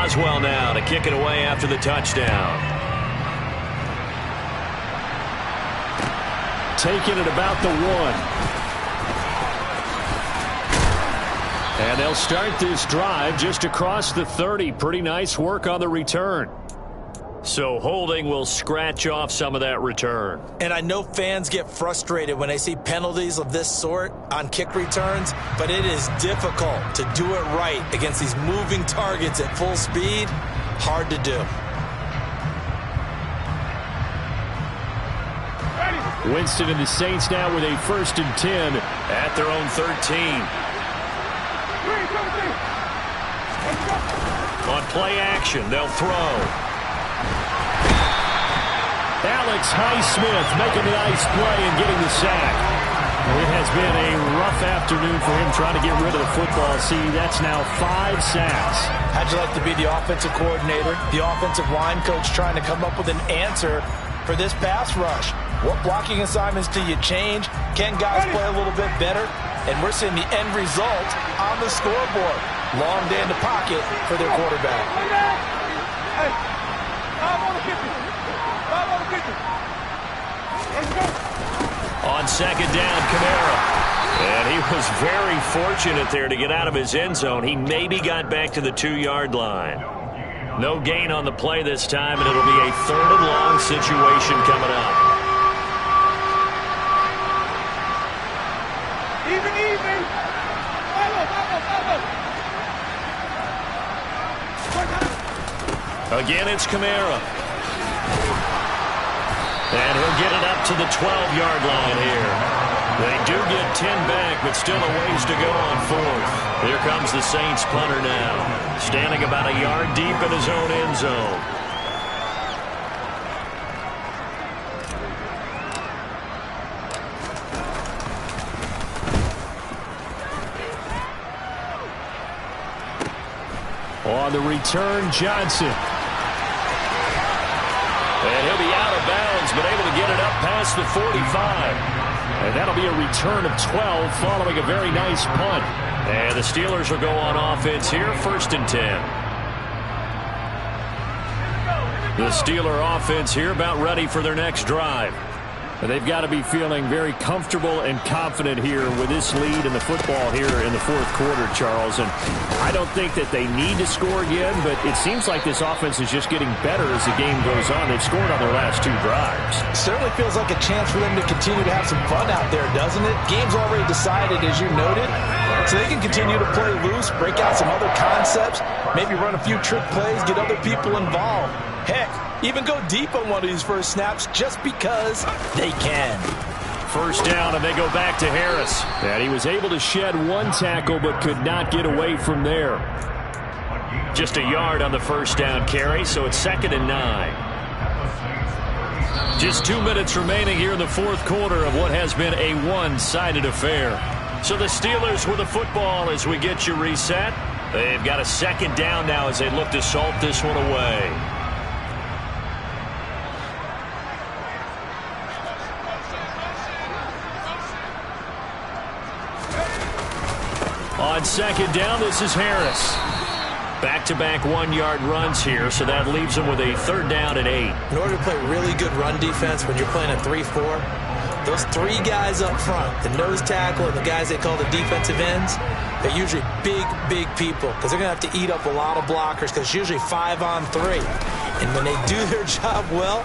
Speaker 2: Boswell now to kick it away after the touchdown.
Speaker 5: Taking it about the 1. And they'll start this drive just across the 30. Pretty nice work on the return.
Speaker 2: So holding will scratch off some of that return.
Speaker 4: And I know fans get frustrated when they see penalties of this sort on kick returns, but it is difficult to do it right against these moving targets at full speed. Hard to do.
Speaker 5: Winston and the Saints now with a 1st and 10
Speaker 2: at their own 13. On play action, they'll throw.
Speaker 5: Alex Highsmith making a nice play and getting the sack. It has been a rough afternoon for him trying to get rid of the football. See, that's now 5 sacks.
Speaker 3: How'd you like to be the offensive coordinator, the offensive line coach trying to come up with an answer for this pass rush? What blocking assignments do you change? Can guys play a little bit better? And we're seeing the end result on the scoreboard. Long day in the pocket for their quarterback.
Speaker 2: On 2nd down, Kamara. And he was very fortunate there to get out of his end zone. He maybe got back to the 2-yard line. No gain on the play this time, and it'll be a 3rd and long situation coming up. Again, it's Kamara. And he'll get it up to the 12-yard line here. They do get 10 back, but still a ways to go on 4th. Here comes the Saints punter now, standing about a yard deep in his own end zone.
Speaker 5: On the return, Johnson.
Speaker 2: And he'll be out of bounds, but able to get it up past the 45.
Speaker 5: And that'll be a return of 12 following a very nice punt.
Speaker 2: And the Steelers will go on offense here, 1st and 10. The Steeler offense here about ready for their next drive.
Speaker 5: They've got to be feeling very comfortable and confident here with this lead in the football here in the 4th quarter, Charles. And I don't think that they need to score again, but it seems like this offense is just getting better as the game goes on. They've scored on their last 2 drives.
Speaker 3: Certainly feels like a chance for them to continue to have some fun out there, doesn't it? Game's already decided, as you noted, so they can continue to play loose, break out some other concepts, maybe run a few trick plays, get other people involved. Heck, even go deep on one of these first snaps just because they can.
Speaker 2: 1st down, and they go back to Harris.
Speaker 5: And he was able to shed 1 tackle but could not get away from there.
Speaker 2: Just a yard on the 1st down carry, so it's 2nd and 9. Just 2 minutes remaining here in the 4th quarter of what has been a one-sided affair. So the Steelers with the football as we get you reset. They've got a 2nd down now as they look to salt this one away. On 2nd down, this is Harris. Back-to-back 1-yard runs here, so that leaves them with a 3rd down and 8.
Speaker 4: In order to play really good run defense when you're playing a 3-4, those 3 guys up front, the nose tackle and the guys they call the defensive ends, they're usually big, big people because they're going to have to eat up a lot of blockers because it's usually 5-on-3. And when they do their job well,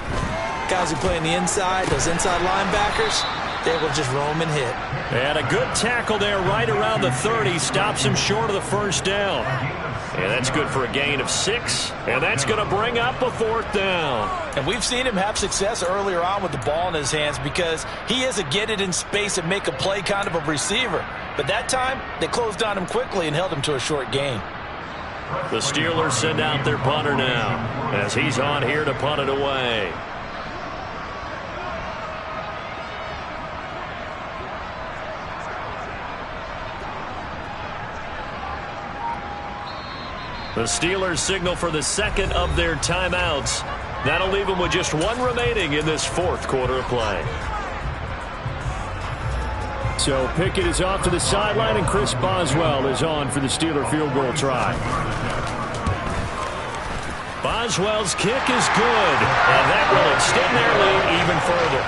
Speaker 4: guys who play on the inside, those inside linebackers, they will just roam and hit.
Speaker 2: And a good tackle there right around the 30. Stops him short of the 1st down. And that's good for a gain of 6. And that's going to bring up a 4th down.
Speaker 3: And we've seen him have success earlier on with the ball in his hands because he is a get it in space and make a play kind of a receiver. But that time, they closed on him quickly and held him to a short gain.
Speaker 2: The Steelers send out their punter now as he's on here to punt it away. The Steelers signal for the 2nd of their timeouts. That'll leave them with just 1 remaining in this 4th quarter of play.
Speaker 5: So Pickett is off to the sideline, and Chris Boswell is on for the Steeler field goal try.
Speaker 2: Boswell's kick is good, and that will extend their lead even further.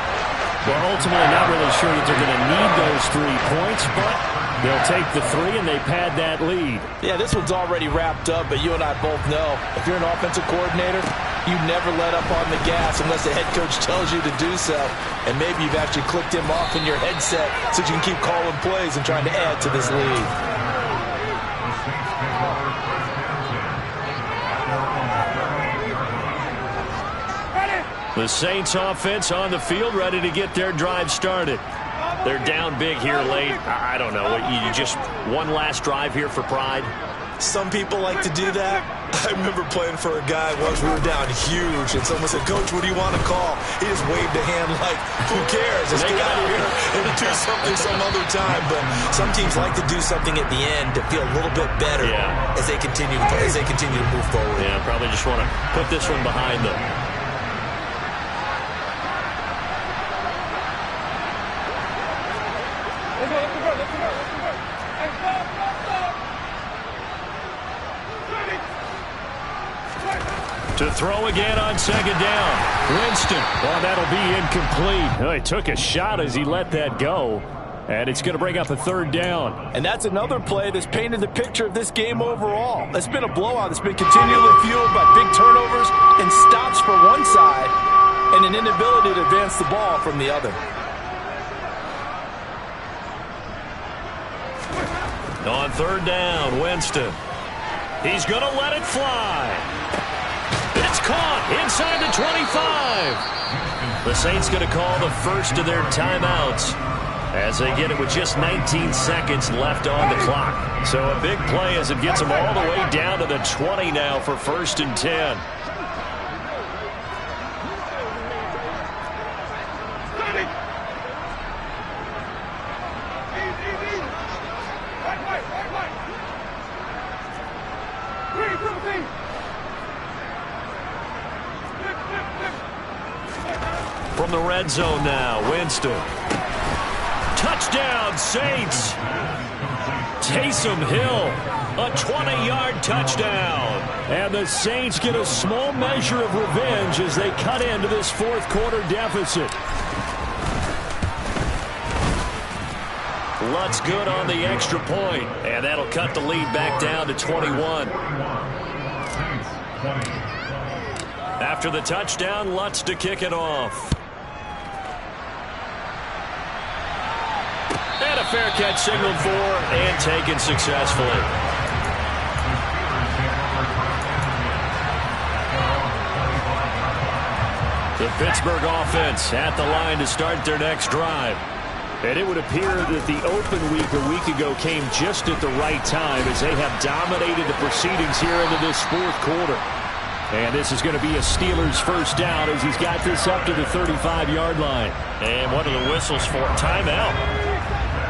Speaker 2: Well, ultimately, not really sure that they're going to need those 3 points, but they'll take the 3 and they pad that lead.
Speaker 3: Yeah, this one's already wrapped up, but you and I both know if you're an offensive coordinator, you never let up on the gas unless the head coach tells you to do so. And maybe you've actually clicked him off in your headset so you can keep calling plays and trying to add to this lead.
Speaker 2: The Saints offense on the field, ready to get their drive started. They're down big here late. I don't know. You just one last drive here for pride?
Speaker 4: Some people like to do that. I remember playing for a guy once. We were down huge, and someone said, "Coach, what do you want to call?" He just waved a hand like, "Who cares? Let's get out of here and do something some other time." But some teams like to do something at the end to feel a little bit better as they continue to move forward.
Speaker 2: Yeah, probably just want to put this one behind them. To throw again on second down. Winston. Well, that'll be incomplete. Oh, he took a shot as he let that go. And it's going to bring up a third down.
Speaker 3: And that's another play that's painted the picture of this game overall. It's been a blowout. It's been continually fueled by big turnovers and stops for one side and an inability to advance the ball from the other.
Speaker 2: On third down, Winston. He's going to let it fly. It's caught inside the 25. The Saints going to call the first of their timeouts as they get it with just 19 seconds left on the clock. So a big play as it gets them all the way down to the 20 now for 1st and 10. From the red zone now, Winston. Touchdown, Saints. Taysom Hill, a 20-yard touchdown. And the Saints get a small measure of revenge as they cut into this fourth quarter deficit. Lutz good on the extra point, and that'll cut the lead back down to 21. After the touchdown, Lutz to kick it off. And a fair catch signaled for and taken successfully. The Pittsburgh offense at the line to start their next drive. And it would appear that the open week a week ago came just at the right time as they have dominated the proceedings here into this fourth quarter. And this is going to be a Steelers first down as he's got this up to the 35-yard line. And what are the whistles for? Timeout.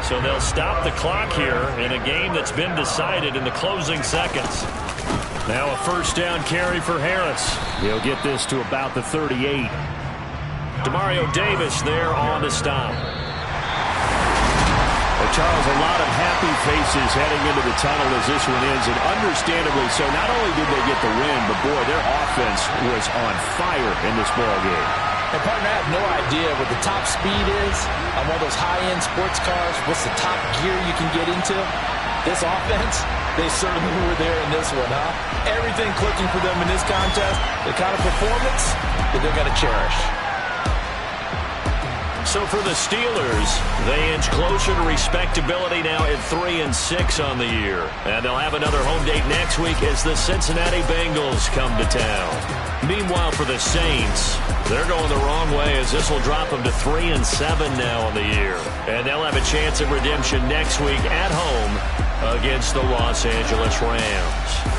Speaker 2: So they'll stop the clock here in a game that's been decided in the closing seconds. Now a first down carry for Harris. He'll get this to about the 38. Demario Davis there on the stop. Well, Charles, a lot of happy faces heading into the tunnel as this one ends, and understandably so. Not only did they get the win, but boy, their offense was on fire in this ball game.
Speaker 3: And partner, I have no idea what the top speed is on one of those high-end sports cars. What's the top gear you can get into? This offense, they certainly were there in this one, huh? Everything clicking for them in this contest, the kind of performance that they're going to cherish.
Speaker 2: So for the Steelers, they inch closer to respectability now at 3-6 on the year. And they'll have another home date next week as the Cincinnati Bengals come to town. Meanwhile, for the Saints, they're going the wrong way as this will drop them to 3-7 now on the year. And they'll have a chance at redemption next week at home against the Los Angeles Rams.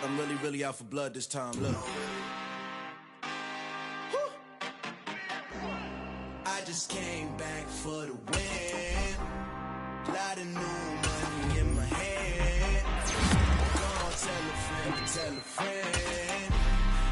Speaker 6: I'm really out for blood this time. Look. Woo. I just came back for the win. Lot of new money in my hand. Gonna tell a friend.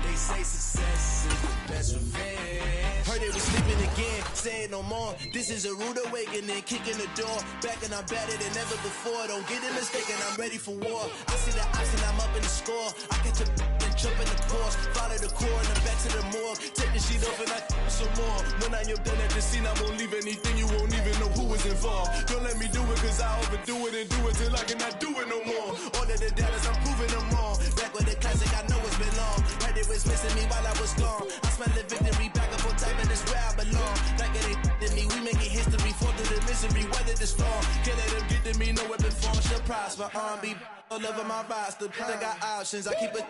Speaker 6: They say success is the best revenge. Heard they was sleeping again, say it no more. This is a rude awakening, kicking the door. Back and I'm better than ever before. Don't get it mistaken, I'm ready for war. I see the option, I'm up in the score. I catch a and jump in the course. Follow the core and then back to the morgue. Take the sheet off and I some more. When I am done at the scene, I won't leave anything. You won't even know who was involved. Don't let me do it, cause I overdo it and do it till I cannot do it no more. All of the doubters, I'm proving them wrong. Back with the classic, I know it's been long. Heard it was missing me while I was gone. I smell the victory, back up on top, and it's where I belong. Like it ain't to me, we making history, fall through the misery, weather the storm. Can't let them get to me, no weapon form shall prosper. R&B all over my roster, I got options. I keep it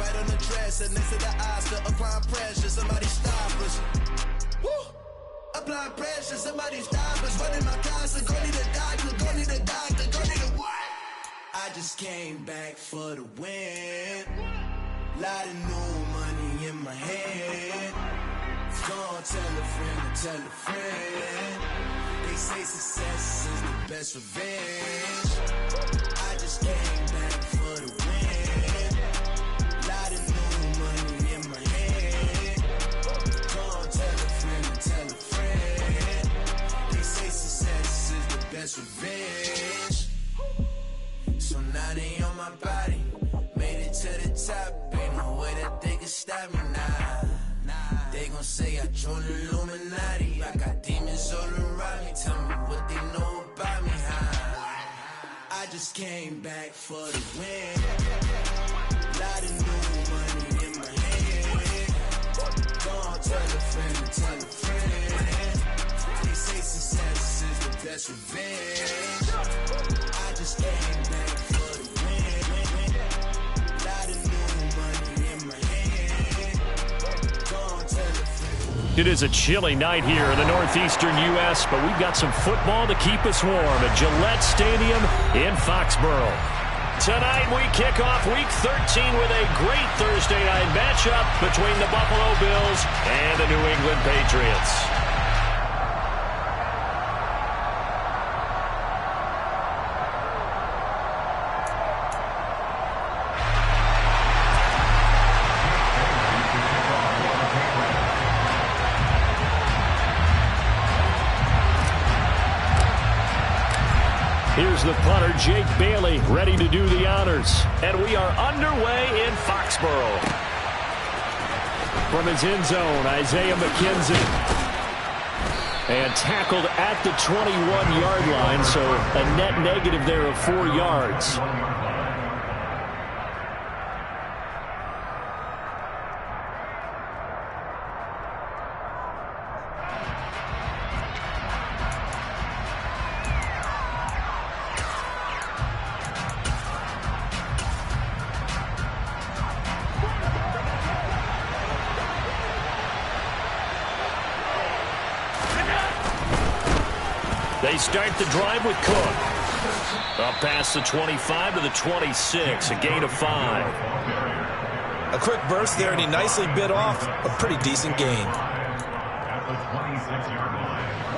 Speaker 6: right on the dresser, next to the Oscar. Applying pressure, somebody stop us. Woo! Applying pressure, somebody stop us. Running my closet, go need a doctor, go need a doctor, go need a what? I just came back for the win. Lot of new money in my hand. Gonna tell a friend. They say success is the best revenge. I just came back for the win. Lot of new money in my hand. Gonna tell a friend. They say success is the best revenge. So now they on my body. Made it to the top. Ain't no way that they can stop me now. They gon' say I joined the Illuminati. I got demons all around me. Tell me what they know about me, huh? I just came back for the win. Lot of new money in my hand. Gonna tell a friend. They say success is the best revenge. I just came back for the win. Lot of new money in my hand.
Speaker 2: It is a chilly night here in the northeastern U.S., but we've got some football to keep us warm at Gillette Stadium in Foxborough. Tonight we kick off Week 13 with a great Thursday night matchup between the Buffalo Bills and the New England Patriots. Here's the punter, Jake Bailey, ready to do the honors. And we are underway in Foxborough. From his end zone, Isaiah McKenzie. And tackled at the 21-yard line, so a net negative there of 4 yards. They start the drive with Cook. Up past the 25 to the 26, a gain of 5.
Speaker 4: A quick burst there, and he nicely bit off a pretty decent gain.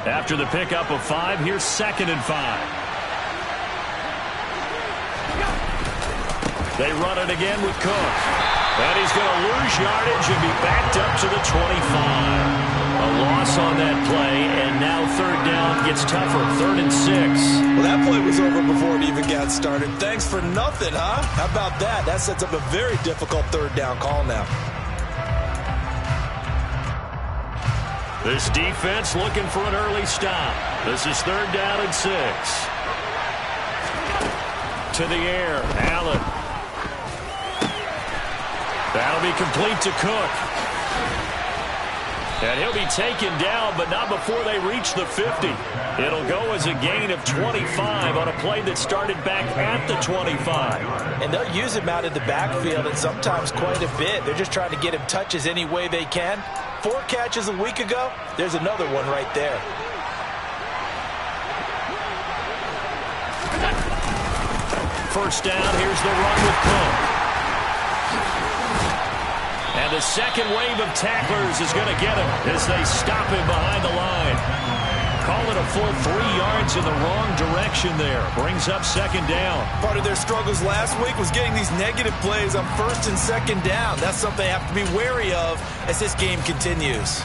Speaker 2: After the pickup of 5, here's 2nd and 5. They run it again with Cook. And he's going to lose yardage and be backed up to the 25. A loss on that play, and now 3rd down gets tougher, 3rd and 6.
Speaker 4: Well, that play was over before it even got started. Thanks for nothing, huh? How about that? That sets up a very difficult 3rd down call now.
Speaker 2: This defense looking for an early stop. This is 3rd down and 6. To the air, Allen. That'll be complete to Cook. And he'll be taken down, but not before they reach the 50. It'll go as a gain of 25 on a play that started back at the 25.
Speaker 3: And they'll use him out in the backfield, and sometimes quite a bit. They're just trying to get him touches any way they can. 4 catches a week ago, there's another one right there.
Speaker 2: First down, here's the run with Cook. And the second wave of tacklers is going to get him as they stop him behind the line. Call it a full 3 yards in the wrong direction there. Brings up second down.
Speaker 4: Part of their struggles last week was getting these negative plays on first and second down. That's something they have to be wary of as this game continues.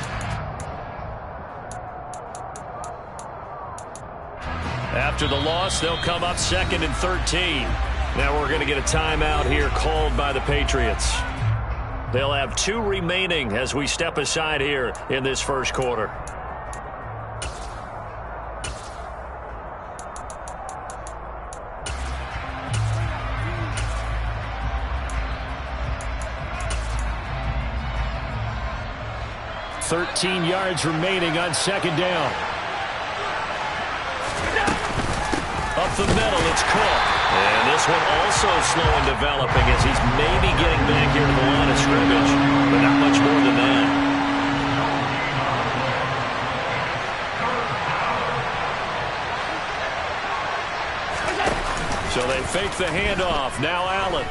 Speaker 2: After the loss, they'll come up 2nd and 13. Now we're going to get a timeout here called by the Patriots. They'll have 2 remaining as we step aside here in this first quarter. $13 yards remaining on second down. Up the middle, it's Cook. And this one also slow in developing as he's maybe getting back here to the line of scrimmage, but not much more than that. So they fake the handoff. Now Allen.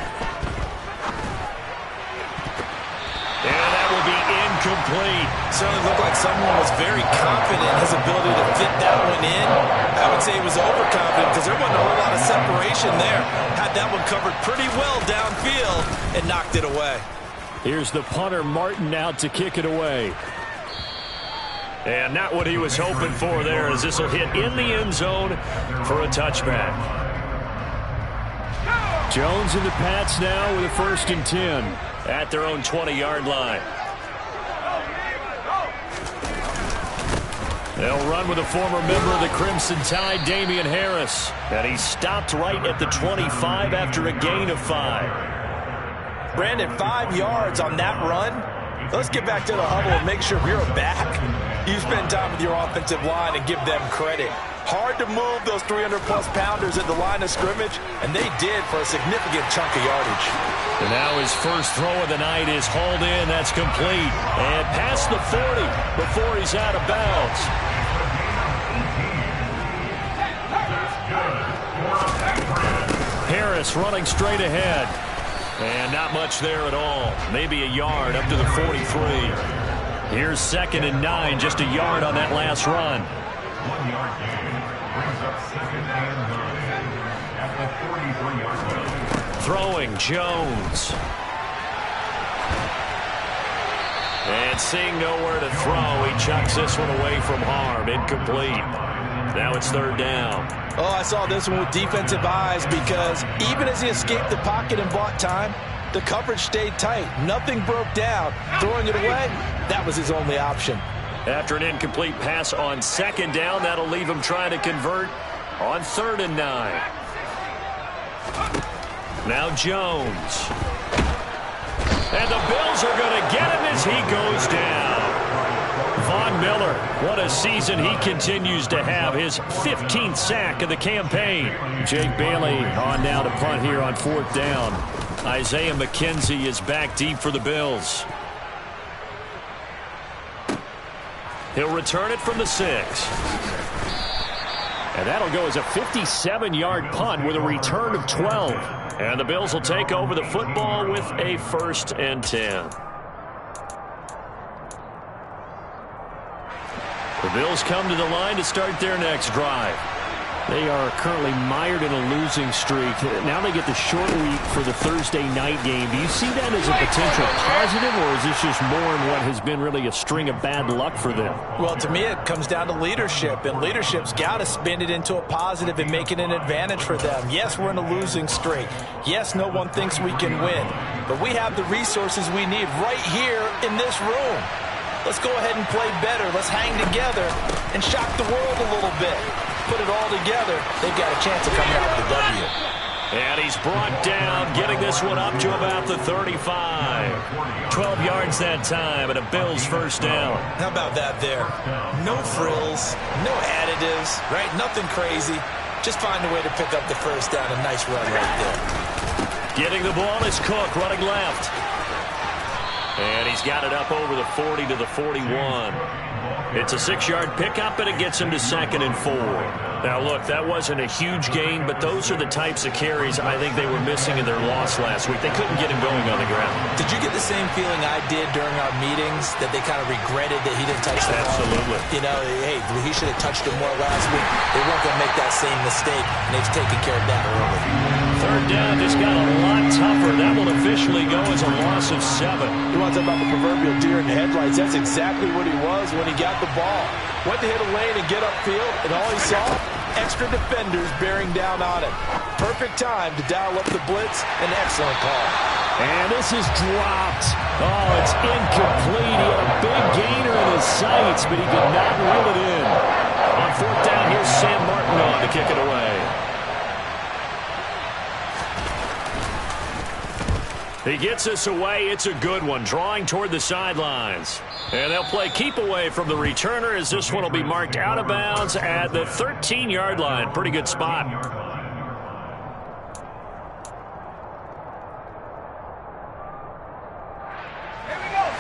Speaker 2: And that will be incomplete.
Speaker 4: Certainly looked like someone was very confident in his ability to fit that one in. I would say he was overconfident because there wasn't a whole lot of separation there. Had that one covered pretty well downfield and knocked it away.
Speaker 2: Here's the punter, Martin, out to kick it away. And not what he was hoping for there, as this will hit in the end zone for a touchback. Jones and the Pats now with a 1st and 10 at their own 20-yard line. They'll run with a former member of the Crimson Tide, Damian Harris. And he stopped right at the 25 after a gain of 5.
Speaker 4: Brandon, 5 yards on that run. Let's get back to the huddle and make sure we're back. You spend time with your offensive line and give them credit. Hard to move those 300-plus pounders at the line of scrimmage, and they did for a significant chunk of yardage.
Speaker 2: And now his first throw of the night is hauled in. That's complete. And past the 40 before he's out of bounds. Harris running straight ahead. And not much there at all. Maybe a yard up to the 43. Here's 2nd and 9, just a yard on that last run.
Speaker 7: 1 yard gain brings up 2nd and 9 at the 43-yard line.
Speaker 2: Throwing Jones. And seeing nowhere to throw, he chucks this one away from harm. Incomplete. Now it's 3rd down.
Speaker 4: Oh, I saw this one with defensive eyes because even as he escaped the pocket and bought time, the coverage stayed tight. Nothing broke down. Throwing it away, that was his only option.
Speaker 2: After an incomplete pass on 2nd down, that'll leave him trying to convert on 3rd and 9. Now Jones. And the Bills are going to get him as he goes down. Von Miller, what a season he continues to have. His 15th sack of the campaign. Jake Bailey on now to punt here on 4th down. Isaiah McKenzie is back deep for the Bills. He'll return it from the 6. And that'll go as a 57-yard punt with a return of 12. And the Bills will take over the football with a 1st and 10. The Bills come to the line to start their next drive. They are currently mired in a losing streak. Now they get the short week for the Thursday night game. Do you see that as a potential positive, or is this just more in what has been really a string of bad luck for them?
Speaker 4: Well, to me, it comes down to leadership, and leadership's got to spin it into a positive and make it an advantage for them. Yes, we're in a losing streak. Yes, no one thinks we can win, but we have the resources we need right here in this room. Let's go ahead and play better. Let's hang together and shock the world a little bit. Put it all together, they've got a chance of coming out with a W.
Speaker 2: And he's brought down, getting this one up to about the 35. 12 yards that time, and a Bills 1st down.
Speaker 4: How about that there? No frills, no additives, right? Nothing crazy. Just find a way to pick up the 1st down. A nice run right there.
Speaker 2: Getting the ball is Cook, running left. And he's got it up over the 40 to the 41. It's a 6-yard pickup, and it gets him to 2nd and 4. Now, look, that wasn't a huge gain, but those are the types of carries I think they were missing in their loss last week. They couldn't get him going on the ground.
Speaker 4: Did you get the same feeling I did during our meetings, that they kind of regretted that he didn't touch the ball?
Speaker 2: Absolutely.
Speaker 4: You know, hey, he should have touched it more last week. They weren't going to make that same mistake, and they've taken care of that early.
Speaker 2: Third down just got a lot tougher. That will officially go as a loss of 7.
Speaker 3: You want to talk about the proverbial deer in the headlights? That's exactly what he was when he got the ball. Went to hit a lane and get upfield, and all he saw, extra defenders bearing down on him. Perfect time to dial up the blitz. An excellent call.
Speaker 5: And this is dropped. Oh, it's incomplete. He had a big gainer in his sights, but he could not reel it in.
Speaker 2: On fourth down, here's Sam Martin on to kick it away. He gets us away. It's a good one, drawing toward the sidelines. And they'll play keep away from the returner as this one will be marked out of bounds at the 13-yard line. Pretty good spot.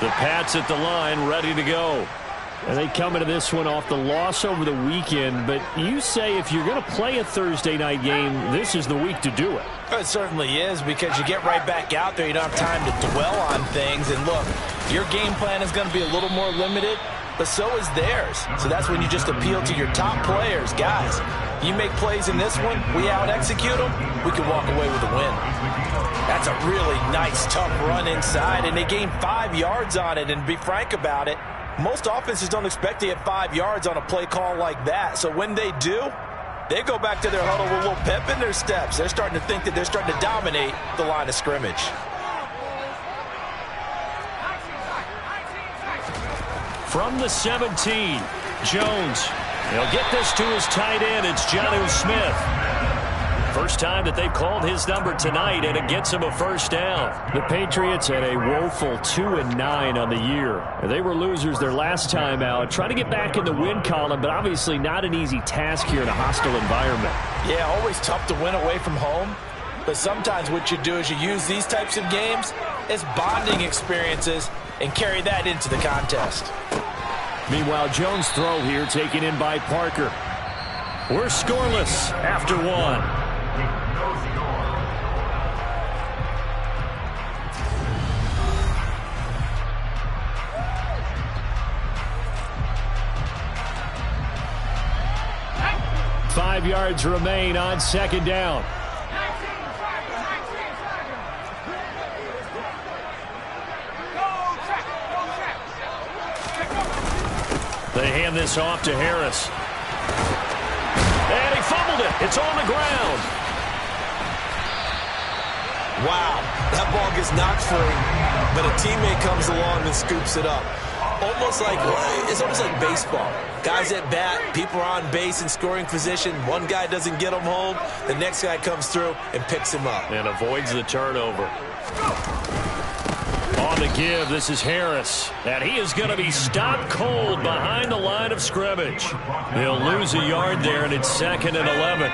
Speaker 2: The Pats at the line, ready to go.
Speaker 5: And they come into this one off the loss over the weekend, but you say if you're going to play a Thursday night game, this is the week to do it.
Speaker 3: It certainly is, because you get right back out there. You don't have time to dwell on things. And look, your game plan is going to be a little more limited, but so is theirs. So that's when you just appeal to your top players. Guys, you make plays in this one, we out-execute them, we can walk away with a win. That's a really nice, tough run inside, and they gained 5 yards on it. And to be frank about it, most offenses don't expect to get 5 yards on a play call like that. So when they do, they go back to their huddle with a little pep in their steps. They're starting to think that they're starting to dominate the line of scrimmage.
Speaker 2: From the 17, Jones. He'll get this to his tight end. It's Jonnu Smith. First time that they've called his number tonight, and it gets him a first down.
Speaker 5: The Patriots had a woeful 2-9 on the year. They were losers their last time out. Trying to get back in the win column, but obviously not an easy task here in a hostile environment.
Speaker 3: Yeah, always tough to win away from home. But sometimes what you do is you use these types of games as bonding experiences and carry that into the contest.
Speaker 5: Meanwhile, Jones' throw here taken in by Parker.
Speaker 2: We're scoreless after one.
Speaker 5: Five yards remain on second down.
Speaker 2: They hand this off to Harris. And he fumbled it. It's on the ground.
Speaker 4: Wow, that ball gets knocked free, but a teammate comes along and scoops it up. It's almost like baseball. Guys at bat, people are on base in scoring position. One guy doesn't get him home. The next guy comes through and picks him up.
Speaker 2: And avoids the turnover. On the give, this is Harris. And he is going to be stopped cold behind the line of scrimmage. He'll lose a yard there, and it's 2nd and 11.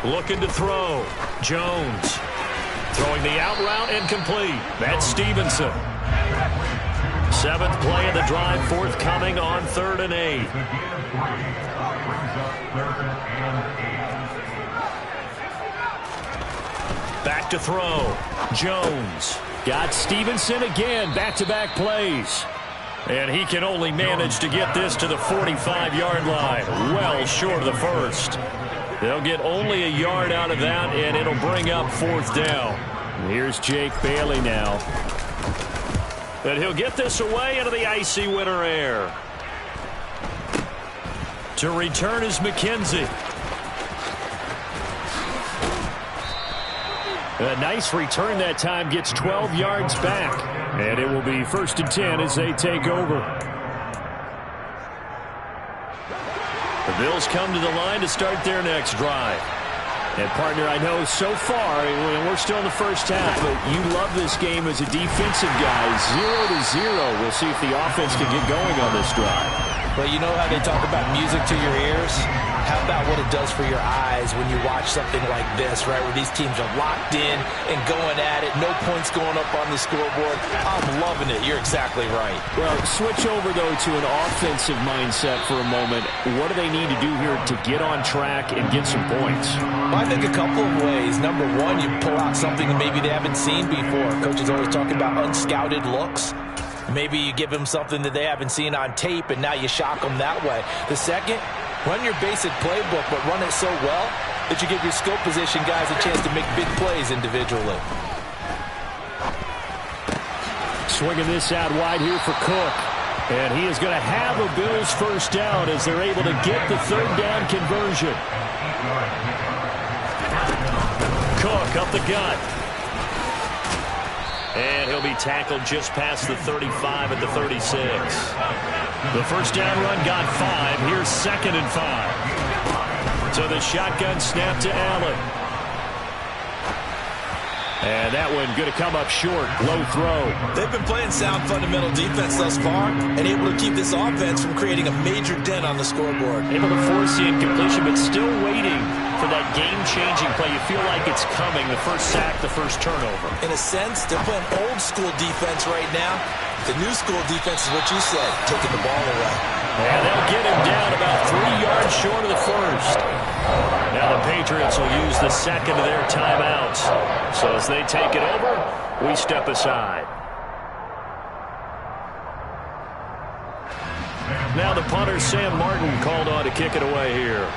Speaker 2: Looking to throw. Jones. Throwing the out route incomplete. That's Stevenson. 7th play of the drive forthcoming on 3rd and 8. Back to throw. Jones.
Speaker 5: Got Stevenson again. Back-to-back plays.
Speaker 2: And he can only manage to get this to the 45-yard line. Well short of the first. They'll get only a yard out of that, and it'll bring up 4th down.
Speaker 5: Here's Jake Bailey now.
Speaker 2: And he'll get this away into the icy winter air. To return is McKenzie.
Speaker 5: A nice return that time. Gets 12 yards back. And it will be 1st and 10 as they take over.
Speaker 2: The Bills come to the line to start their next drive.
Speaker 5: And, partner, I know so far, we're still in the first half, but you love this game as a defensive guy. 0-0. We'll see if the offense can get going on this drive.
Speaker 3: Well, you know how they talk about music to your ears? How about what it does for your eyes when you watch something like this, right, where these teams are locked in and going at it, no points going up on the scoreboard. I'm loving it. You're exactly right.
Speaker 5: Well, switch over, though, to an offensive mindset for a moment. What do they need to do here to get on track and get some points?
Speaker 3: Well, I think a couple of ways. Number one, you pull out something that maybe they haven't seen before. Coach is always talking about unscouted looks. Maybe you give them something that they haven't seen on tape, and now you shock them that way. The second, run your basic playbook, but run it so well that you give your skill position guys a chance to make big plays individually.
Speaker 5: Swinging this out wide here for Cook. And he is going to have a Bills first down as they're able to get the third down conversion. Cook up the gut. And he'll be tackled just past the 35 at the 36. The first down run got 5. Here's 2nd and 5. So the shotgun snap to Allen. And that one going to come up short. Low throw.
Speaker 4: They've been playing sound fundamental defense thus far and able to keep this offense from creating a major dent on the scoreboard.
Speaker 5: Able to force the incompletion, but still waiting for that game-changing play. You feel like it's coming. The first sack, the first turnover.
Speaker 4: In a sense, they're playing old-school defense right now. The new school defense is what you said, taking the ball away.
Speaker 5: And they'll get him down about 3 yards short of the first. Now the Patriots will use the second of their timeouts. So as they take it over, we step aside. Now the punter, Sam Martin, called on to kick it away here.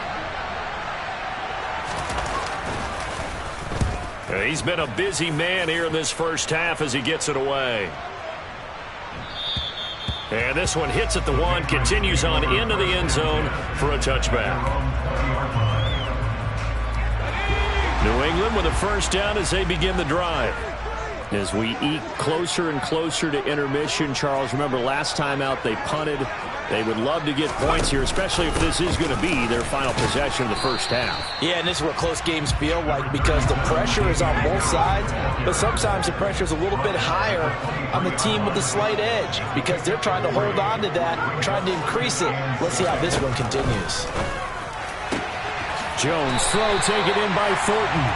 Speaker 5: He's been a busy man here in this first half as he gets it away. And this one hits at the 1, continues on into the end zone for a touchback. New England with a first down as they begin the drive. As we eke closer and closer to intermission, Charles, remember last time out they punted. They would love to get points here, especially if this is going to be their final possession of the first half.
Speaker 3: Yeah, and this is what close games feel like because the pressure is on both sides, but sometimes the pressure is a little bit higher on the team with the slight edge because they're trying to hold on to that, trying to increase it. Let's see how this one continues.
Speaker 5: Jones throw taken in by Thornton.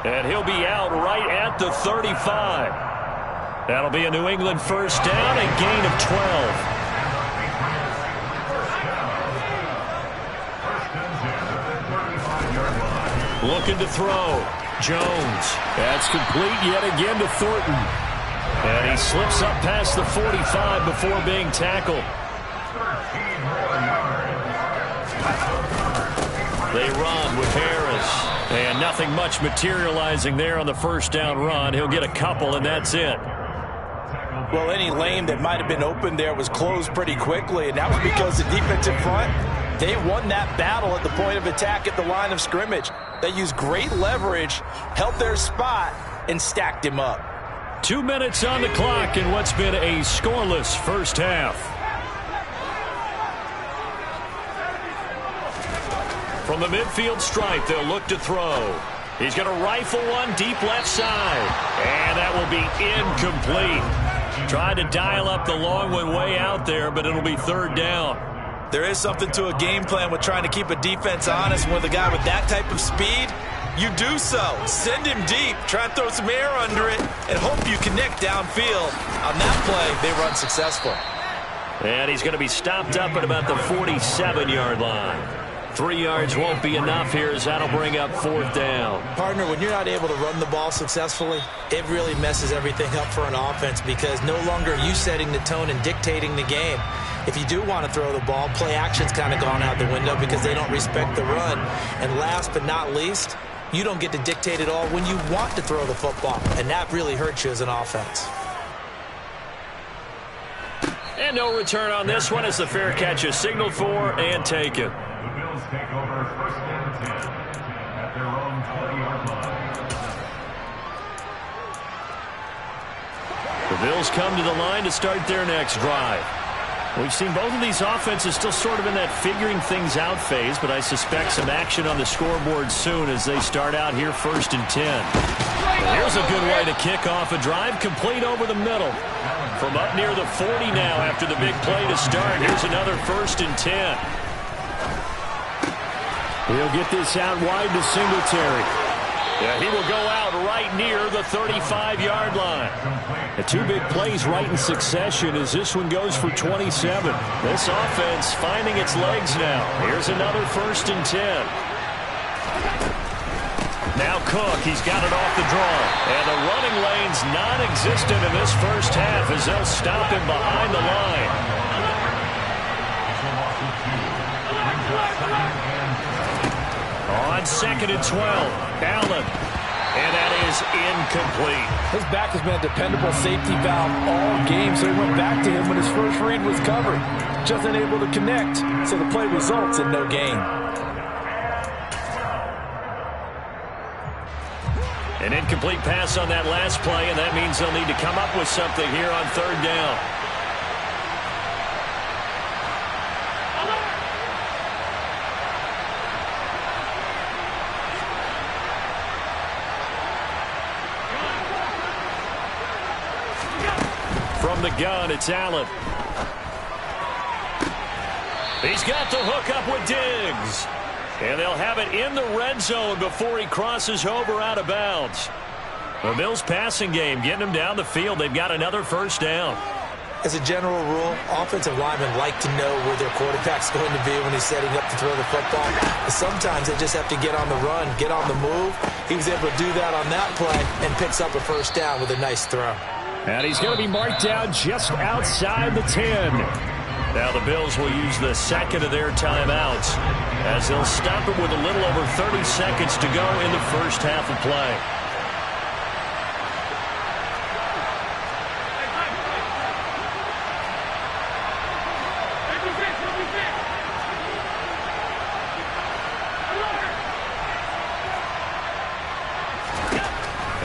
Speaker 5: And he'll be out right at the 35. That'll be a New England first down, a gain of 12. Looking to throw. Jones. That's complete yet again to Thornton. And he slips up past the 45 before being tackled. They run with Harris. And nothing much materializing there on the first down run. He'll get a couple, and that's it.
Speaker 3: Well, any lane that might have been open there was closed pretty quickly, and that was because the defensive front, they won that battle at the point of attack at the line of scrimmage. They used great leverage, held their spot, and stacked him up.
Speaker 5: 2 minutes on the clock in what's been a scoreless first half. From the midfield stripe, they'll look to throw. He's going to rifle one deep left side. And that will be incomplete. Tried to dial up the long one way out there, but it'll be third down.
Speaker 4: There is something to a game plan with trying to keep a defense honest. With a guy with that type of speed, you do so. Send him deep, try and throw some air under it, and hope you connect downfield. On that play, they run successful.
Speaker 5: And he's going to be stopped up at about the 47-yard line. 3 yards won't be enough here as that'll bring up fourth down.
Speaker 4: Partner, when you're not able to run the ball successfully, it really messes everything up for an offense because no longer are you setting the tone and dictating the game. If you do want to throw the ball, play action's kind of gone out the window because they don't respect the run. And last but not least, you don't get to dictate it all when you want to throw the football, and that really hurts you as an offense.
Speaker 5: And no return on this one as the fair catch is signaled for and taken.
Speaker 7: Take over first and 10 at their own 20-yard line.
Speaker 5: The Bills come to the line to start their next drive. We've seen both of these offenses still sort of in that figuring things out phase, but I suspect some action on the scoreboard soon as they start out here first and 10. And here's a good way to kick off a drive, complete over the middle. From up near the 40 now after the big play to start. Here's another 1st and 10. He'll get this out wide to Singletary. Yeah, he will go out right near the 35-yard line. The 2 big plays right in succession as this one goes for 27. This offense finding its legs now. Here's another 1st and 10. Now Cook, he's got it off the draw. And the running lane's non-existent in this first half as they'll stop him behind the line. On 2nd and 12, Allen. And that is incomplete.
Speaker 3: His back has been a dependable safety valve all game, so he went back to him when his first read was covered. Just unable to connect, so the play results in no gain.
Speaker 5: An incomplete pass on that last play, and that means they'll need to come up with something here on 3rd down. From the gun, it's Allen. He's got the hook up with Diggs. And they'll have it in the red zone before he crosses over out of bounds. The Bills passing game getting them down the field. They've got another 1st down.
Speaker 4: As a general rule, offensive linemen like to know where their quarterback's going to be when he's setting up to throw the football. But sometimes they just have to get on the run, get on the move. He was able to do that on that play and picks up a 1st down with a nice throw.
Speaker 5: And he's going to be marked down just outside the 10. Now the Bills will use the 2nd of their timeouts as they'll stop it with a little over 30 seconds to go in the first half of play.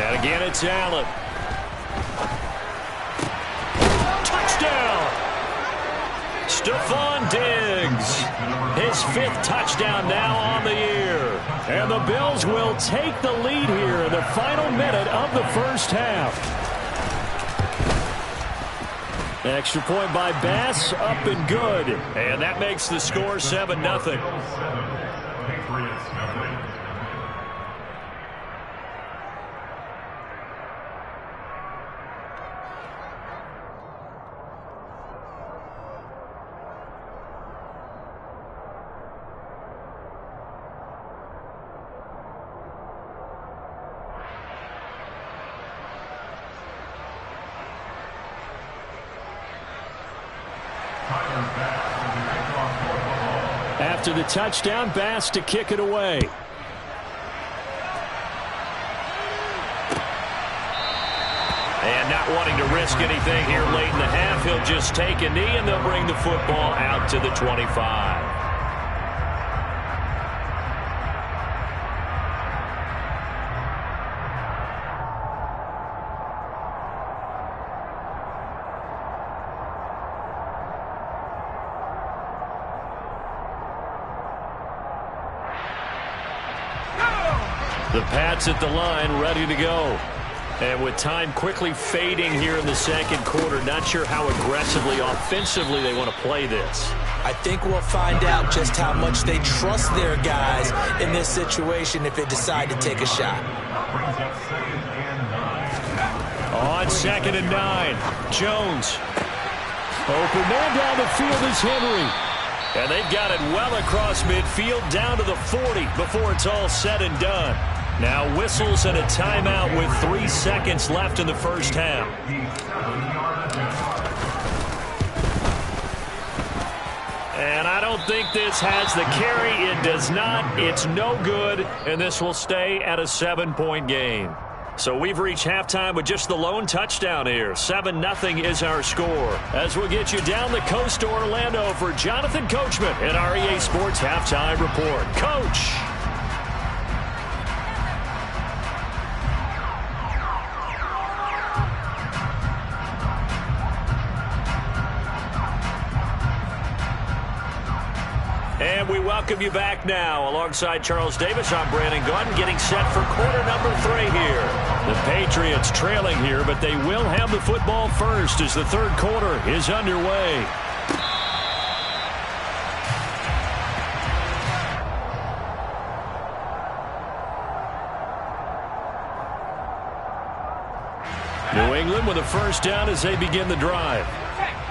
Speaker 5: And again, it's Allen. Touchdown! Stephon Diggs, his 5th touchdown now on the year. And the Bills will take the lead here in the final minute of the first half. Extra point by Bass, up and good. And that makes the score 7-0. After the touchdown, Bass to kick it away. And not wanting to risk anything here late in the half, he'll just take a knee and they'll bring the football out to the 25. The Pats at the line, ready to go. And with time quickly fading here in the 2nd quarter, not sure how aggressively, offensively they want to play this.
Speaker 4: I think we'll find out just how much they trust their guys in this situation if they decide to take a shot.
Speaker 5: On 2nd and 9, Jones. Open man down the field is Henry. And they've got it well across midfield down to the 40 before it's all said and done. Now whistles and a timeout with 3 seconds left in the first half. And I don't think this has the carry. It does not. It's no good. And this will stay at a 7-point game. So we've reached halftime with just the lone touchdown here. 7-0 is our score. As we'll get you down the coast to Orlando for Jonathan Coachman in our EA Sports Halftime Report. Coach. And we welcome you back now. Alongside Charles Davis, I'm Brandon Gunn, getting set for quarter number 3 here. The Patriots trailing here, but they will have the football first as the third quarter is underway. New England with a first down as they begin the drive.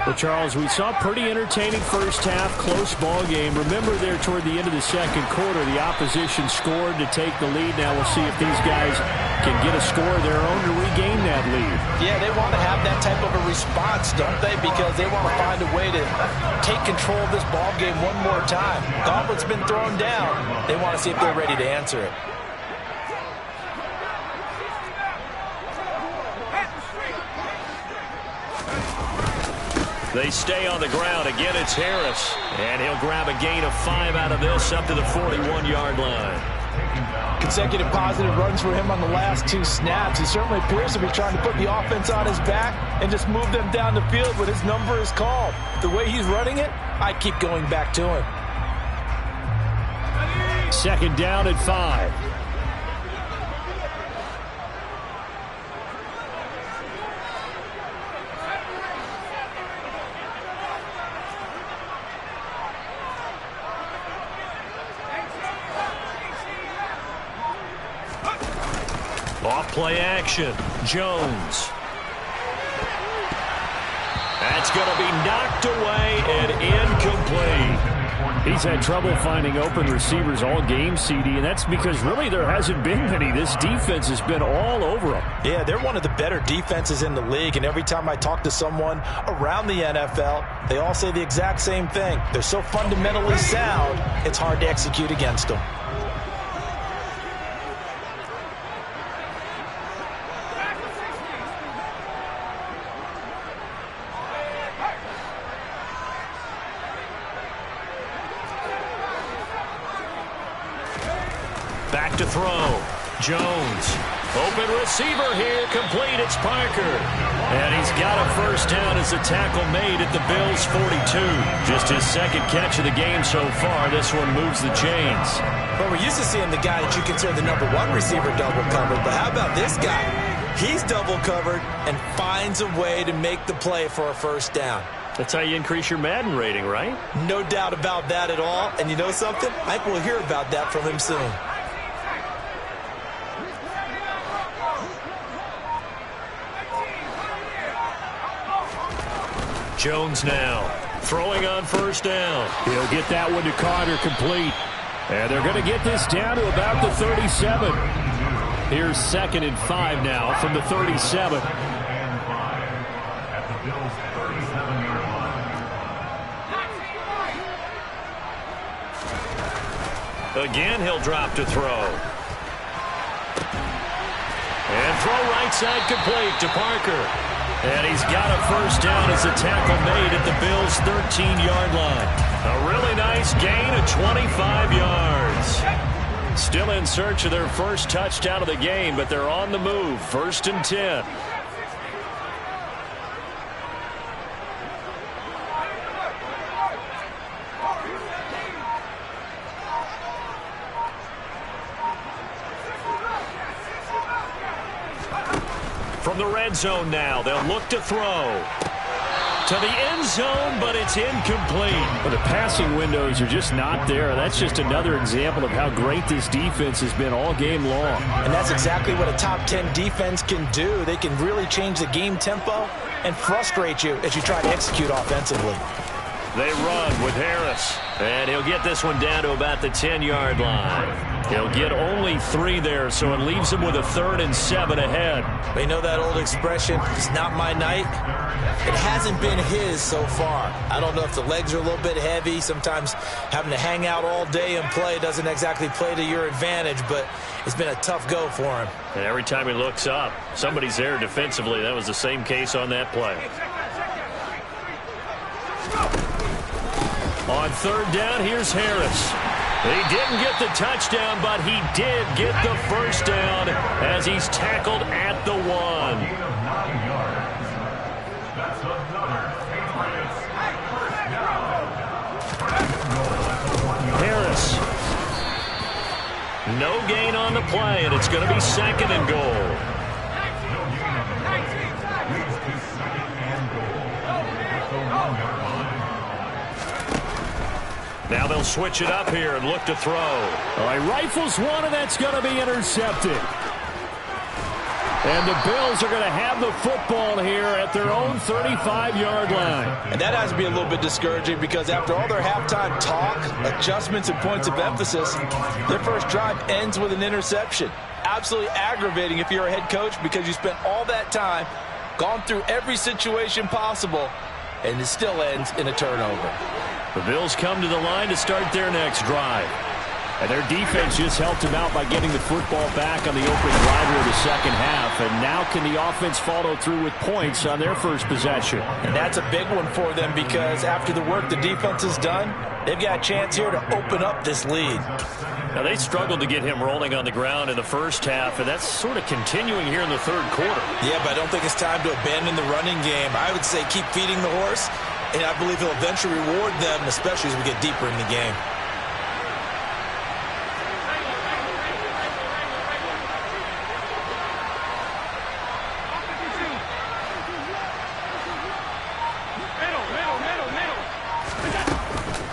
Speaker 5: Well, Charles, we saw pretty entertaining first half, close ball game. Remember there toward the end of the second quarter, the opposition scored to take the lead. Now we'll see if these guys can get a score of their own to regain that lead.
Speaker 3: Yeah, they want to have that type of a response, don't they? Because they want to find a way to take control of this ball game one more time. Gauntlet's been thrown down. They want to see if they're ready to answer it.
Speaker 5: They stay on the ground. Again, it's Harris. And he'll grab a gain of 5 out of this up to the 41-yard line.
Speaker 3: Consecutive positive runs for him on the last 2 snaps. He certainly appears to be trying to put the offense on his back and just move them down the field when his number is called. The way he's running it, I keep going back to him.
Speaker 5: Second down at 5. Off-play action. Jones. That's going to be knocked away and incomplete. He's had trouble finding open receivers all game, CD, and that's because really there hasn't been many. This defense has been all over them.
Speaker 3: Yeah, they're one of the better defenses in the league, and every time I talk to someone around the NFL, they all say the exact same thing. They're so fundamentally sound, it's hard to execute against them.
Speaker 5: Back to throw. Jones. Open receiver here. Complete. It's Parker. And he's got a first down as the tackle made at the Bills' 42. Just his second catch of the game so far. This one moves the chains.
Speaker 4: Well, we're used to seeing the guy that you consider the number 1 receiver double covered. But how about this guy? He's double covered and finds a way to make the play for a first down.
Speaker 5: That's how you increase your Madden rating, right?
Speaker 4: No doubt about that at all. And you know something? I think we'll hear about that from him soon.
Speaker 5: Jones now throwing on first down. He'll get that one to Carter, complete. And they're going to get this down to about the 37. Here's 2nd and 5 now from the 37. Again, he'll drop to throw. And throw right side complete to Parker. And he's got a first down as the tackle made at the Bills' 13-yard line. A really nice gain of 25 yards. Still in search of their first touchdown of the game, but they're on the move. 1st and 10. From the red zone now, they'll look to throw. To the end zone, but it's incomplete. But the passing windows are just not there. That's just another example of how great this defense has been all game long.
Speaker 3: And that's exactly what a top 10 defense can do. They can really change the game tempo and frustrate you as you try to execute offensively.
Speaker 5: They run with Harris. And he'll get this one down to about the 10-yard line. He'll get only 3 there, so it leaves him with a 3rd and 7 ahead.
Speaker 4: They know that old expression, it's not my night. It hasn't been his so far. I don't know if the legs are a little bit heavy. Sometimes having to hang out all day and play doesn't exactly play to your advantage, but it's been a tough go for him.
Speaker 5: And every time he looks up, somebody's there defensively. That was the same case on that play. On 3rd down, here's Harris. He didn't get the touchdown, but he did get the first down as he's tackled at the 1. Harris. No gain on the play, and it's going to be 2nd and goal.
Speaker 7: 1-yard line.
Speaker 2: Now they'll switch it up here and look to throw.
Speaker 5: All right, rifles one, and that's going to be intercepted. And the Bills are going to have the football here at their own 35-yard line.
Speaker 3: And that has to be a little bit discouraging because after all their halftime talk, adjustments, and points of emphasis, their first drive ends with an interception. Absolutely aggravating if you're a head coach because you spent all that time, gone through every situation possible, and it still ends in a turnover.
Speaker 5: The Bills come to the line to start their next drive. And their defense just helped them out by getting the football back on the opening drive of the second half. And now can the offense follow through with points on their first possession?
Speaker 3: And that's a big one for them because after the work the defense has done, they've got a chance here to open up this lead.
Speaker 2: Now, they struggled to get him rolling on the ground in the first half, and that's sort of continuing here in the third quarter.
Speaker 4: Yeah, but I don't think it's time to abandon the running game. I would say keep feeding the horse, and I believe he'll eventually reward them, especially as we get deeper in the game.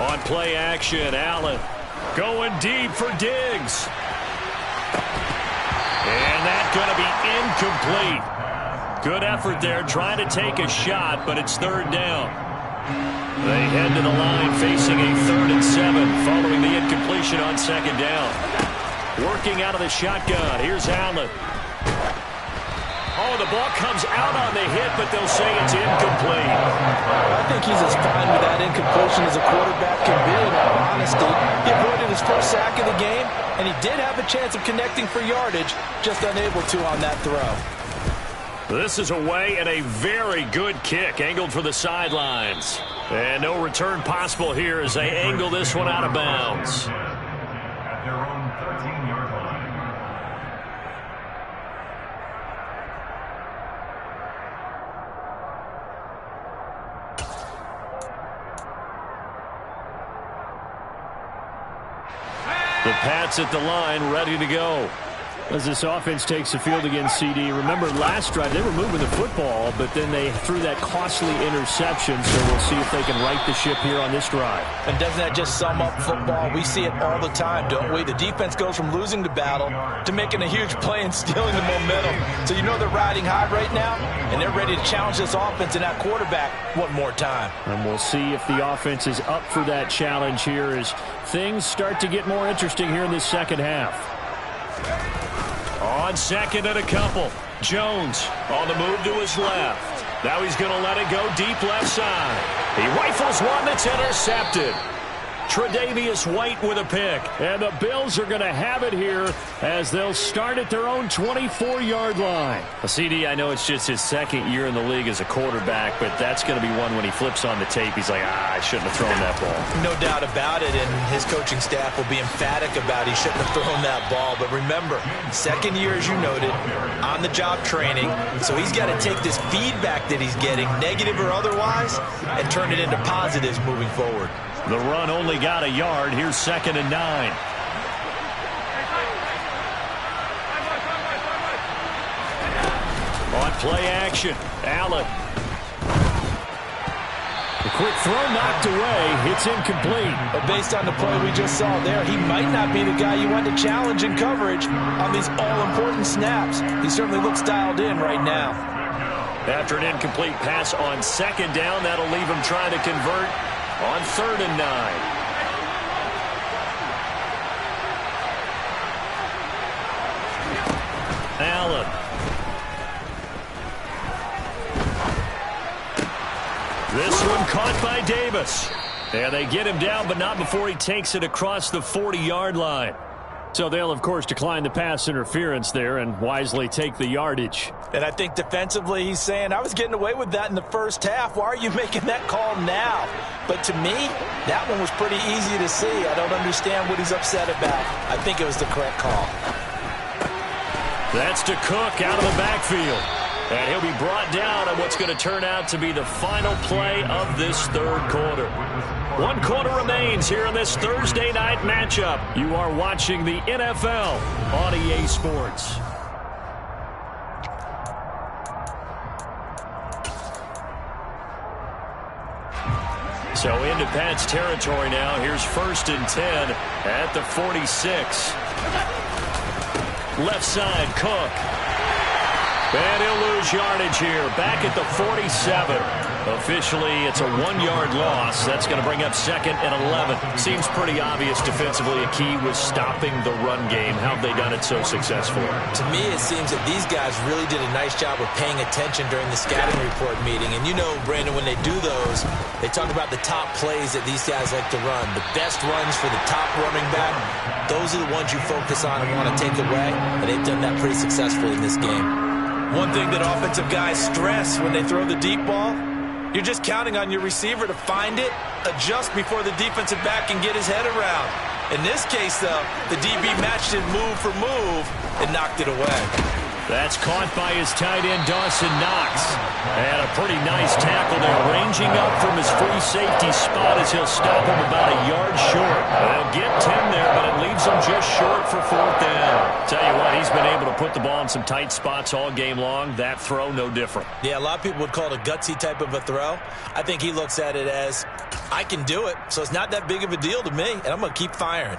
Speaker 2: On play action, Allen going deep for Diggs. And that's going to be incomplete. Good effort there trying to take a shot, but it's third down. They head to the line facing a 3rd and 7 following the incompletion on second down. Working out of the shotgun. Here's Allen. Oh, the ball comes out on the hit, but they'll say it's incomplete.
Speaker 3: I think he's as fine with that incompletion as a quarterback can be, in all honesty. He avoided his first sack of the game, and he did have a chance of connecting for yardage, just unable to on that throw.
Speaker 2: This is away and a very good kick, angled for the sidelines. And no return possible here as they angle this one out of bounds.
Speaker 7: At their own 13-yard line.
Speaker 2: The Pats at the line, ready to go.
Speaker 5: As this offense takes the field against CD, remember last drive they were moving the football, but then they threw that costly interception, so we'll see if they can right the ship here on this drive.
Speaker 3: And doesn't that just sum up football? We see it all the time, don't we? The defense goes from losing the battle to making a huge play and stealing the momentum. So you know they're riding high right now, and they're ready to challenge this offense and that quarterback one more time.
Speaker 5: And we'll see if the offense is up for that challenge here as things start to get more interesting here in this second half.
Speaker 2: On second and a couple. Jones on the move to his left. Now he's going to let it go deep left side. He rifles one that's intercepted. Tre'Davious White with a pick.
Speaker 5: And the Bills are going to have it here as they'll start at their own 24-yard line.
Speaker 2: Well, CD, I know it's just his second year in the league as a quarterback, but that's going to be one when he flips on the tape. He's like, I shouldn't have thrown that ball.
Speaker 4: No doubt about it, and his coaching staff will be emphatic about he shouldn't have thrown that ball. But remember, second year, as you noted, on-the-job training, so he's got to take this feedback that he's getting, negative or otherwise, and turn it into positives moving forward.
Speaker 2: The run only got a yard. Here's 2nd and 9. On play action, Allen.
Speaker 5: The quick throw knocked away. It's incomplete.
Speaker 3: But based on the play we just saw there, he might not be the guy you want to challenge in coverage on these all-important snaps. He certainly looks dialed in right now.
Speaker 2: After an incomplete pass on second down, that'll leave him trying to convert on 3rd and 9. Allen. This one caught by Davis. And they get him down, but not before he takes it across the 40-yard line.
Speaker 5: So they'll, of course, decline the pass interference there and wisely take the yardage.
Speaker 3: And I think defensively he's saying, I was getting away with that in the first half. Why are you making that call now? But to me, that one was pretty easy to see. I don't understand what he's upset about. I think it was the correct call.
Speaker 2: That's to Cook out of the backfield. And he'll be brought down on what's going to turn out to be the final play of this third quarter. 1 quarter remains here in this Thursday night matchup. You are watching the NFL on EA Sports.
Speaker 5: So into Pat's territory now. Here's 1st and 10 at the 46. Left side, Cook. And he'll lose yardage here. Back at the 47. Officially, it's a 1-yard loss. That's going to bring up 2nd and 11. Seems pretty obvious defensively. A key was stopping the run game. How have they done it so successfully?
Speaker 4: To me, it seems that these guys really did a nice job of paying attention during the scouting report meeting. And you know, Brandon, when they do those, they talk about the top plays that these guys like to run. The best runs for the top running back, those are the ones you focus on and want to take away. And they've done that pretty successfully in this game. One thing that offensive guys stress when they throw the deep ball, you're just counting on your receiver to find it, adjust before the defensive back can get his head around. In this case, though, the DB matched it move for move and knocked it away.
Speaker 5: That's caught by his tight end, Dawson Knox. And a pretty nice tackle there, ranging up from his free safety spot as he'll stop him about a yard short. They'll get 10 there, but it leaves him just short for 4th down. Tell you what, he's been able to put the ball in some tight spots all game long. That throw, no different.
Speaker 4: Yeah, a lot of people would call it a gutsy type of a throw. I think he looks at it as, I can do it, so it's not that big of a deal to me, and I'm going to keep firing.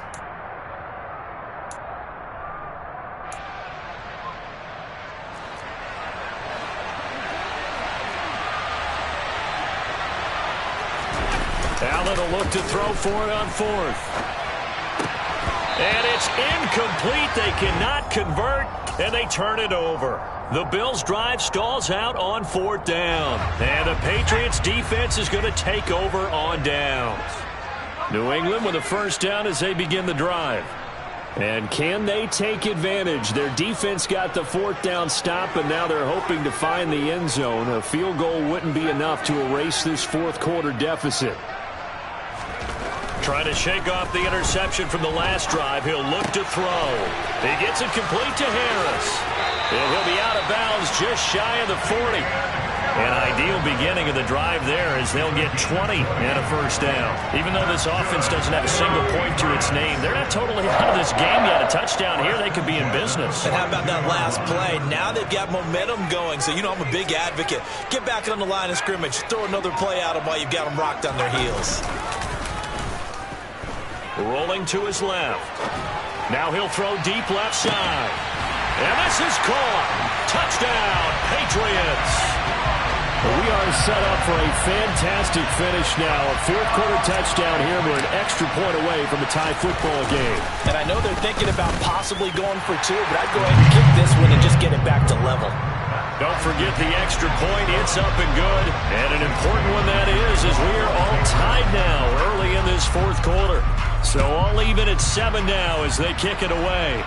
Speaker 5: Allen will look to throw for it on 4th. And it's incomplete. They cannot convert, and they turn it over. The Bills' drive stalls out on 4th down. And the Patriots' defense is going to take over on downs. New England with a 1st down as they begin the drive. And can they take advantage? Their defense got the 4th down stop, and now they're hoping to find the end zone. A field goal wouldn't be enough to erase this 4th quarter deficit. Trying to shake off the interception from the last drive. He'll look to throw. He gets it complete to Harris. And he'll be out of bounds just shy of the 40. An ideal beginning of the drive there as they'll get 20 and a 1st down. Even though this offense doesn't have a single point to its name, they're not totally out of this game yet. A touchdown here, they could be in business.
Speaker 4: And how about that last play? Now they've got momentum going, so you know I'm a big advocate. Get back on the line of scrimmage. Throw another play at them while you've got them rocked on their heels.
Speaker 5: Rolling to his left. Now he'll throw deep left side. And this is caught. Touchdown, Patriots. We are set up for a fantastic finish now. A 4th quarter touchdown here. We're an extra point away from a tie football game.
Speaker 3: And I know they're thinking about possibly going for 2, but I'd go ahead and kick this one and just get it back to level.
Speaker 5: Don't forget the extra point. It's up and good. And an important one that is, as we are all tied now early in this 4th quarter. So all even at 7 now as they kick it away.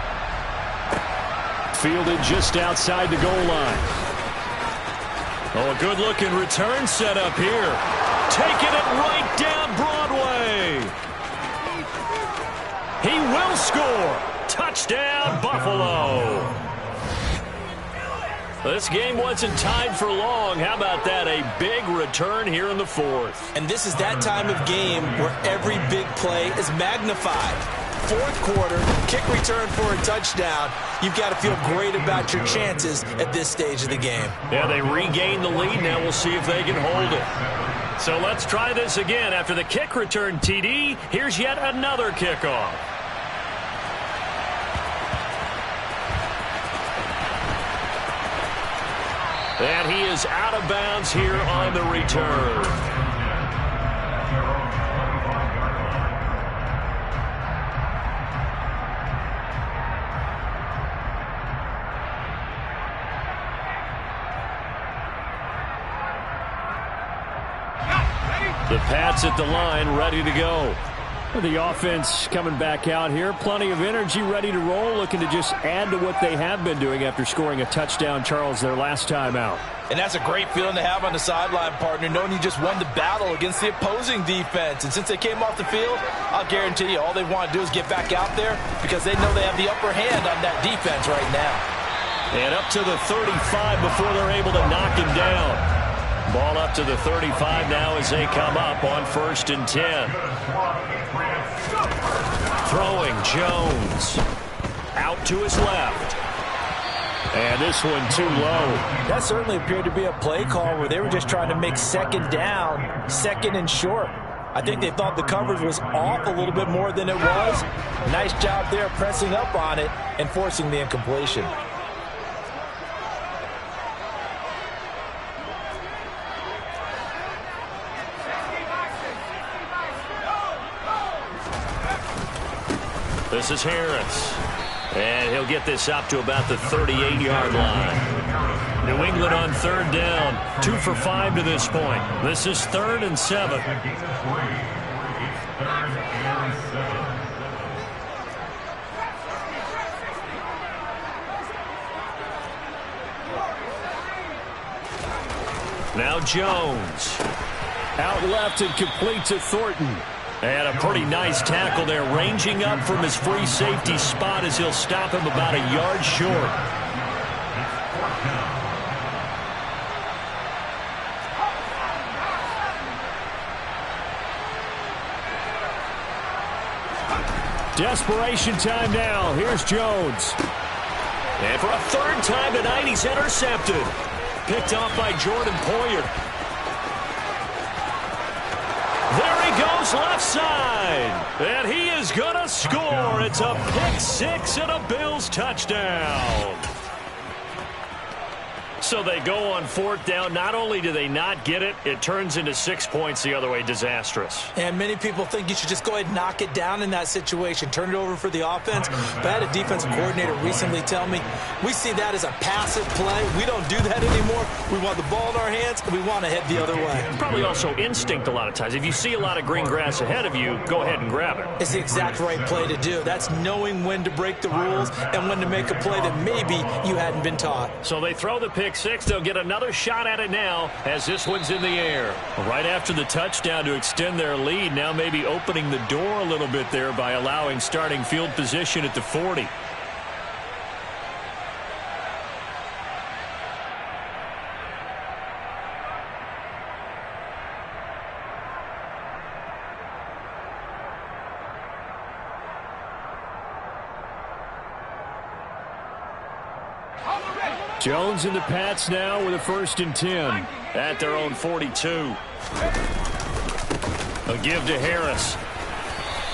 Speaker 5: Fielded just outside the goal line. Oh, a good-looking return set up here. Taking it right down Broadway. He will score. Touchdown, Buffalo. This game wasn't tied for long. How about that? A big return here in the 4th.
Speaker 4: And this is that time of game where every big play is magnified. 4th quarter, kick return for a touchdown. You've got to feel great about your chances at this stage of the game.
Speaker 5: Yeah, they regain the lead. Now we'll see if they can hold it. So let's try this again. After the kick return, TD, here's yet another kickoff. And he is out of bounds here on the return. The Pats at the line, ready to go. The offense coming back out here. Plenty of energy, ready to roll, looking to just add to what they have been doing after scoring a touchdown, Charles, their last time out.
Speaker 3: And that's a great feeling to have on the sideline, partner, knowing you just won the battle against the opposing defense. And since they came off the field, I'll guarantee you all they want to do is get back out there because they know they have the upper hand on that defense right now.
Speaker 5: And up to the 35 before they're able to knock him down. Ball up to the 35 now as they come up on 1st and 10. Throwing Jones. Out to his left. And this one too low.
Speaker 3: That certainly appeared to be a play call where they were just trying to make 2nd down, 2nd and short. I think they thought the coverage was off a little bit more than it was. Nice job there pressing up on it and forcing the incompletion.
Speaker 2: This is Harris. And he'll get this up to about the 38-yard line. New England on third down. 2 for 5 to this point. This is 3rd and 7. Now Jones.
Speaker 5: Out left and complete to Thornton.
Speaker 2: And a pretty nice tackle there, ranging up from his free safety spot as he'll stop him about a yard short.
Speaker 5: Desperation time now. Here's Jones.
Speaker 2: And for a 3rd time tonight, he's intercepted. Picked off by Jordan Poyer. There he goes left side. And he is going to score. It's a pick 6 and a Bills touchdown. So they go on 4th down. Not only do they not get it, it turns into 6 points the other way. Disastrous.
Speaker 3: And many people think you should just go ahead and knock it down in that situation. Turn it over for the offense. But I had a defensive coordinator recently tell me, we see that as a passive play. We don't do that anymore. We want the ball in our hands, and we want to head the other way.
Speaker 2: Probably also instinct a lot of times. If you see a lot of green grass ahead of you, go ahead and grab it.
Speaker 3: It's the exact right play to do. That's knowing when to break the rules and when to make a play that maybe you hadn't been taught.
Speaker 2: So they throw the pick 6. They'll get another shot at it now as this one's in the air. Right after the touchdown to extend their lead, now maybe opening the door a little bit there by allowing starting field position at the 40.
Speaker 5: Jones and the Pats now with a 1st and 10.
Speaker 2: At their own 42. A give to Harris.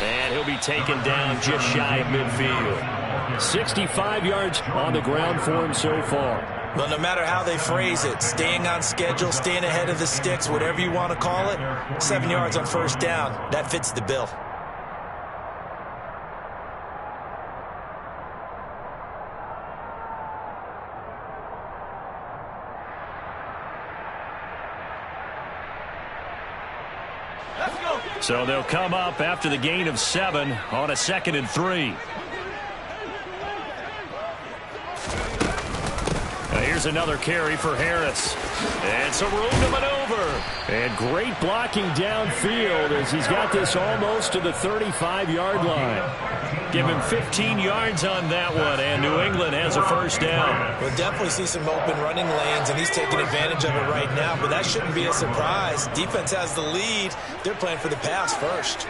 Speaker 2: And he'll be taken down just shy of midfield.
Speaker 5: 65 yards on the ground for him so far.
Speaker 4: But no matter how they phrase it, staying on schedule, staying ahead of the sticks, whatever you want to call it, 7 yards on 1st down, that fits the bill.
Speaker 2: So they'll come up after the gain of 7 on a 2nd and 3. Now here's another carry for Harris. And some room to maneuver.
Speaker 5: And great blocking downfield as he's got this almost to the 35-yard line.
Speaker 2: Give him 15 yards on that one, and New England has a 1st down.
Speaker 4: We'll definitely see some open running lanes, and he's taking advantage of it right now, but that shouldn't be a surprise. Defense has the lead. They're playing for the pass first.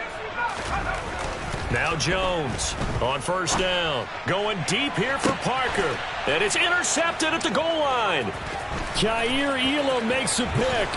Speaker 2: Now Jones on 1st down. Going deep here for Parker. And it's intercepted at the goal line.
Speaker 5: Kaiir Elam makes a pick.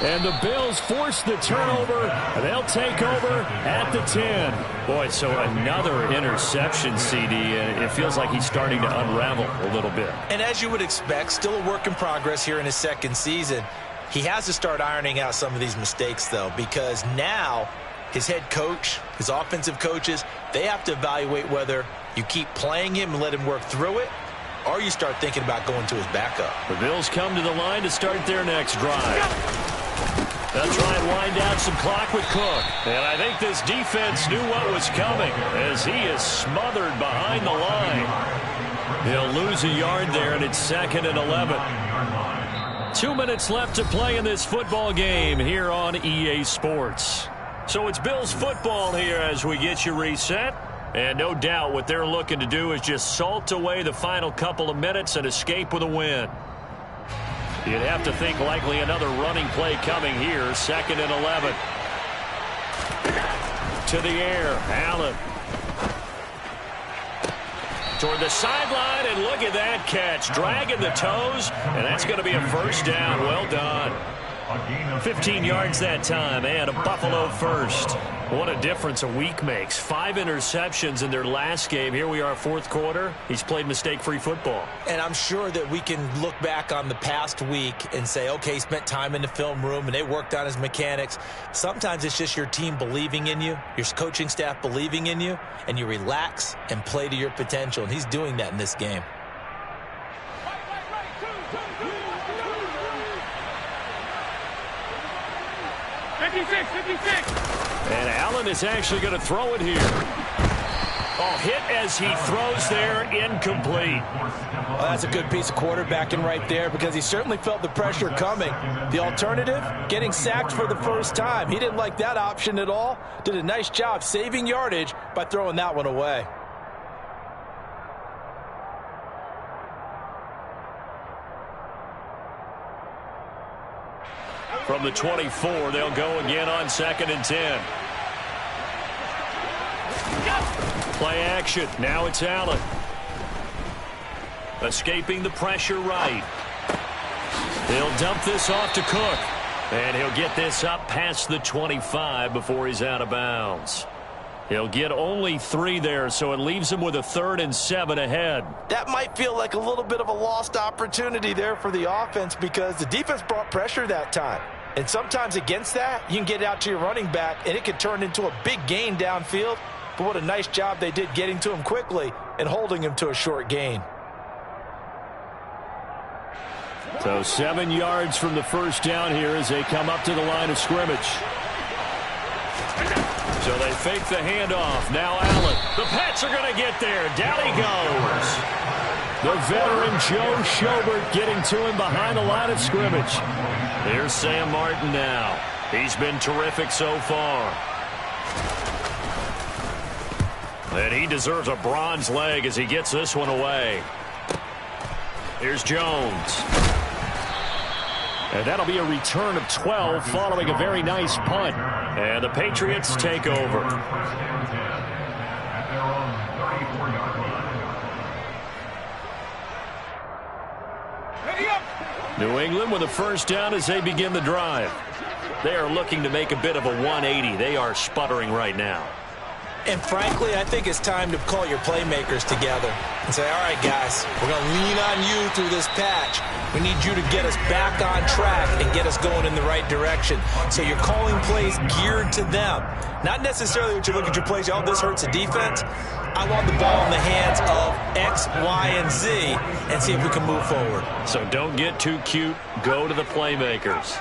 Speaker 5: And the Bills force the turnover. They'll take over at the 10.
Speaker 2: Boy, so another interception, CD. And it feels like he's starting to unravel a little bit.
Speaker 4: And as you would expect, still a work in progress here in his 2nd season. He has to start ironing out some of these mistakes, though, because now his head coach, his offensive coaches, they have to evaluate whether you keep playing him and let him work through it, or you start thinking about going to his backup.
Speaker 2: The Bills come to the line to start their next drive. They'll try and wind down some clock with Cook. And I think this defense knew what was coming as he is smothered behind the line. He'll lose a yard there, and it's 2nd and 11. 2 minutes left to play in this football game here on EA Sports. So it's Bills football here as we get you reset. And no doubt what they're looking to do is just salt away the final couple of minutes and escape with a win. You'd have to think likely another running play coming here. 2nd and 11. To the air. Allen. Toward the sideline, and look at that catch. Dragging the toes, and that's going to be a 1st down. Well done.
Speaker 7: A gain of
Speaker 2: 15 yards that time, and a Buffalo first. What a difference a week makes. 5 interceptions in their last game. Here we are, fourth quarter. He's played mistake-free football.
Speaker 4: And I'm sure that we can look back on the past week and say, okay, he spent time in the film room and they worked on his mechanics. Sometimes it's just your team believing in you, your coaching staff believing in you, and you relax and play to your potential. And he's doing that in this game.
Speaker 2: And Allen is actually going to throw it here. Oh, hit as he throws there, incomplete.
Speaker 3: Well, that's a good piece of quarterbacking right there because he certainly felt the pressure coming. The alternative, getting sacked for the first time. He didn't like that option at all. Did a nice job saving yardage by throwing that one away.
Speaker 2: From the 24, they'll go again on 2nd and 10. Play action. Now it's Allen. Escaping the pressure right. He'll dump this off to Cook. And he'll get this up past the 25 before he's out of bounds. He'll get only 3 there, so it leaves him with a 3rd and 7 ahead.
Speaker 3: That might feel like a little bit of a lost opportunity there for the offense because the defense brought pressure that time. And sometimes against that, you can get out to your running back, and it can turn into a big gain downfield. But what a nice job they did getting to him quickly and holding him to a short gain.
Speaker 2: So 7 yards from the first down here as they come up to the line of scrimmage. So they fake the handoff. Now Allen. The Pats are going to get there. Down he goes. The veteran Joe Schobert getting to him behind the line of scrimmage. Here's Sam Martin now. He's been terrific so far. And he deserves a bronze leg as he gets this one away. Here's Jones. And that'll be a return of 12 following a very nice punt. And the Patriots take over. New England with a first down as they begin the drive. They are looking to make a bit of a 180. They are sputtering right now.
Speaker 4: And frankly, I think it's time to call your playmakers together and say, all right, guys, we're going to lean on you through this patch. We need you to get us back on track and get us going in the right direction. So you're calling plays geared to them. Not necessarily what you look at your plays, oh, this hurts the defense. I want the ball in the hands of X, Y, and Z and see if we can move forward.
Speaker 2: So don't get too cute. Go to the playmakers.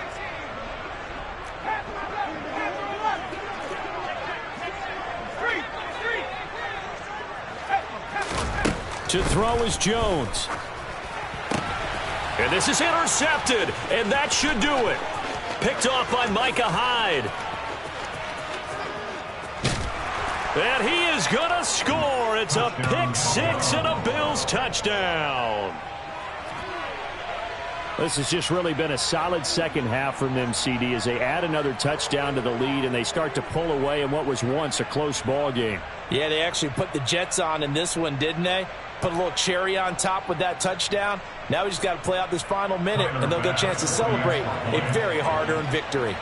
Speaker 2: To throw is Jones. And this is intercepted, and that should do it. Picked off by Micah Hyde. And he is going to score. It's a pick six and a Bills touchdown.
Speaker 5: This has just really been a solid second half from them, CD, as they add another touchdown to the lead and they start to pull away in what was once a close ball game.
Speaker 3: Yeah, they actually put the Jets on in this one, didn't they? Put a little cherry on top with that touchdown. Now we just got to play out this final minute, and they'll get a chance to celebrate a very hard-earned victory.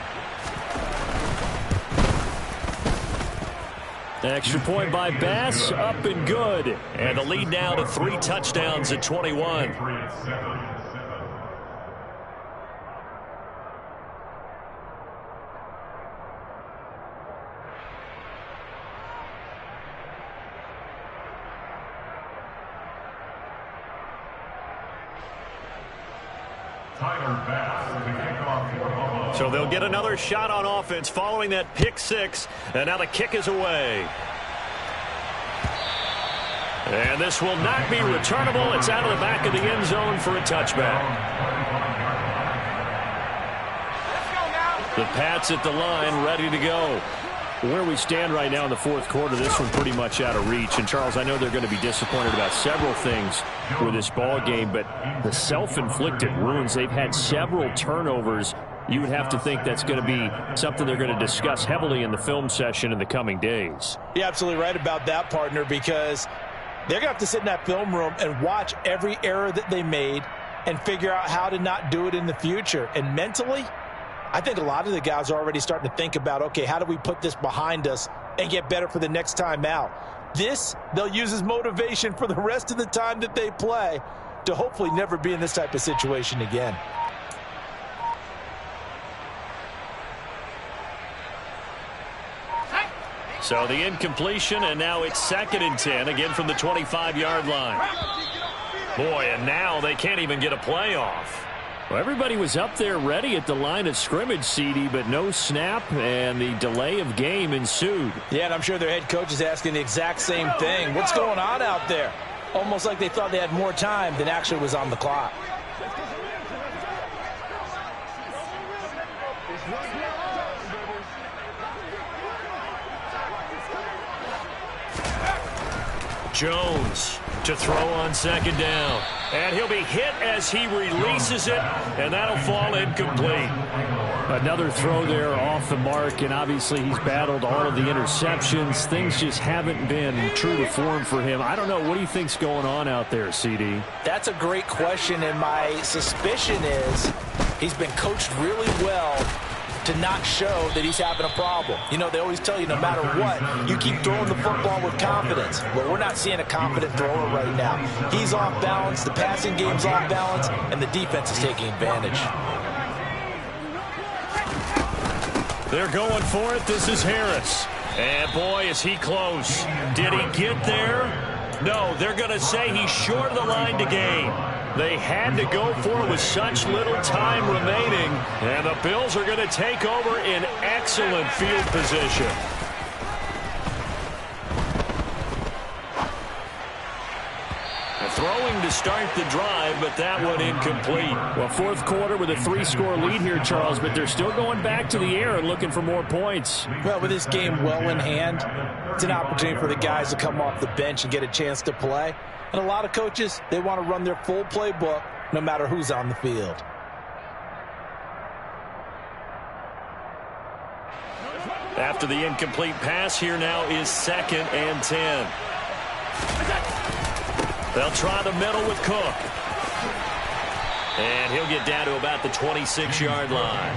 Speaker 2: Extra point by Bass, up and good. And the lead now to 3 touchdowns at 21. So they'll get another shot on offense following that pick six. And now the kick is away. And this will not be returnable. It's out of the back of the end zone for a touchback. The Pats at the line, ready to go.
Speaker 5: Where we stand right now in the fourth quarter, this one pretty much out of reach. And, Charles, I know they're going to be disappointed about several things with this ball game, but the self-inflicted wounds, they've had several turnovers. You would have to think that's going to be something they're going to discuss heavily in the film session in the coming days.
Speaker 3: You're absolutely right about that, partner, because they're going to have to sit in that film room and watch every error that they made and figure out how to not do it in the future. And mentally, I think a lot of the guys are already starting to think about, okay, how do we put this behind us and get better for the next time out? This, they'll use as motivation for the rest of the time that they play to hopefully never be in this type of situation again.
Speaker 2: So the incompletion, and now it's 2nd and 10, again from the 25-yard line. Boy, and now they can't even get a play off.
Speaker 5: Well, everybody was up there ready at the line of scrimmage, CD, but no snap, and the delay of game ensued.
Speaker 3: Yeah, and I'm sure their head coach is asking the exact same thing. What's going on out there? Almost like they thought they had more time than actually was on the clock.
Speaker 2: Jones to throw on 2nd down. And he'll be hit as he releases it, and that'll fall incomplete.
Speaker 5: Another throw there off the mark, and obviously he's battled all of the interceptions. Things just haven't been true to form for him. I don't know. What do you think's going on out there, CD?
Speaker 3: That's a great question, and my suspicion is he's been coached really well to not show that he's having a problem. You know, they always tell you no matter what, you keep throwing the football with confidence. Well, we're not seeing a confident thrower right now. He's off balance, the passing game's off balance, and the defense is taking advantage.
Speaker 2: They're going for it. This is Harris. And boy, is he close. Did he get there? No, they're going to say he's short of the line to gain. They had to go for it with such little time remaining, and the Bills are going to take over in excellent field position. Throwing to start the drive, but that one incomplete.
Speaker 5: Well, 4th quarter with a 3-score lead here, Charles, but they're still going back to the air and looking for more points.
Speaker 3: Well, with this game well in hand, it's an opportunity for the guys to come off the bench and get a chance to play. And a lot of coaches, they want to run their full playbook no matter who's on the field.
Speaker 2: After the incomplete pass, here now is 2nd and 10. They'll try the middle with Cook. And he'll get down to about the 26-yard line.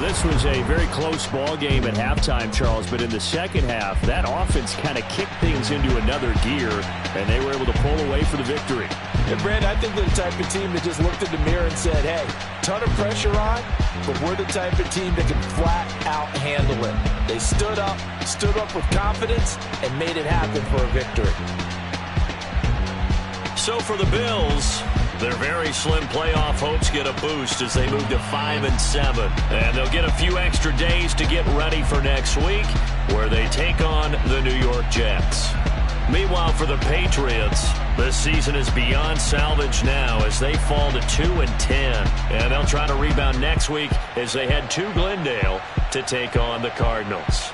Speaker 5: This was a very close ball game at halftime, Charles, but in the second half, that offense kind of kicked things into another gear, and they were able to pull away for the victory.
Speaker 3: And, Brandon, I think they're the type of team that just looked in the mirror and said, hey, ton of pressure on, but we're the type of team that can flat out handle it. They stood up with confidence, and made it happen for a victory.
Speaker 2: So for the Bills, their very slim playoff hopes get a boost as they move to 5 and 7. And they'll get a few extra days to get ready for next week, where they take on the New York Jets. Meanwhile, for the Patriots, this season is beyond salvage now as they fall to 2 and 10. And they'll try to rebound next week as they head to Glendale to take on the Cardinals.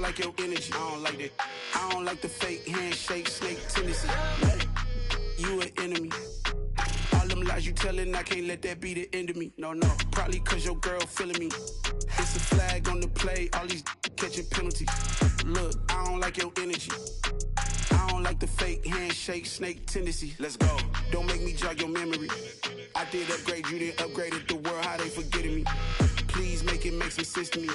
Speaker 6: like your energy. I don't like that. I don't like the fake handshake, snake tendency. You an enemy. All them lies you telling, I can't let that be the end of me. No, probably cause your girl feeling me. It's a flag on the play, all these catching penalties. Look, I don't like your energy. I don't like the fake handshake, snake tendency. Let's go. Don't make me jog your memory. I did upgrade you, then upgraded the world, how they forgetting me. Please make it make some sense to me.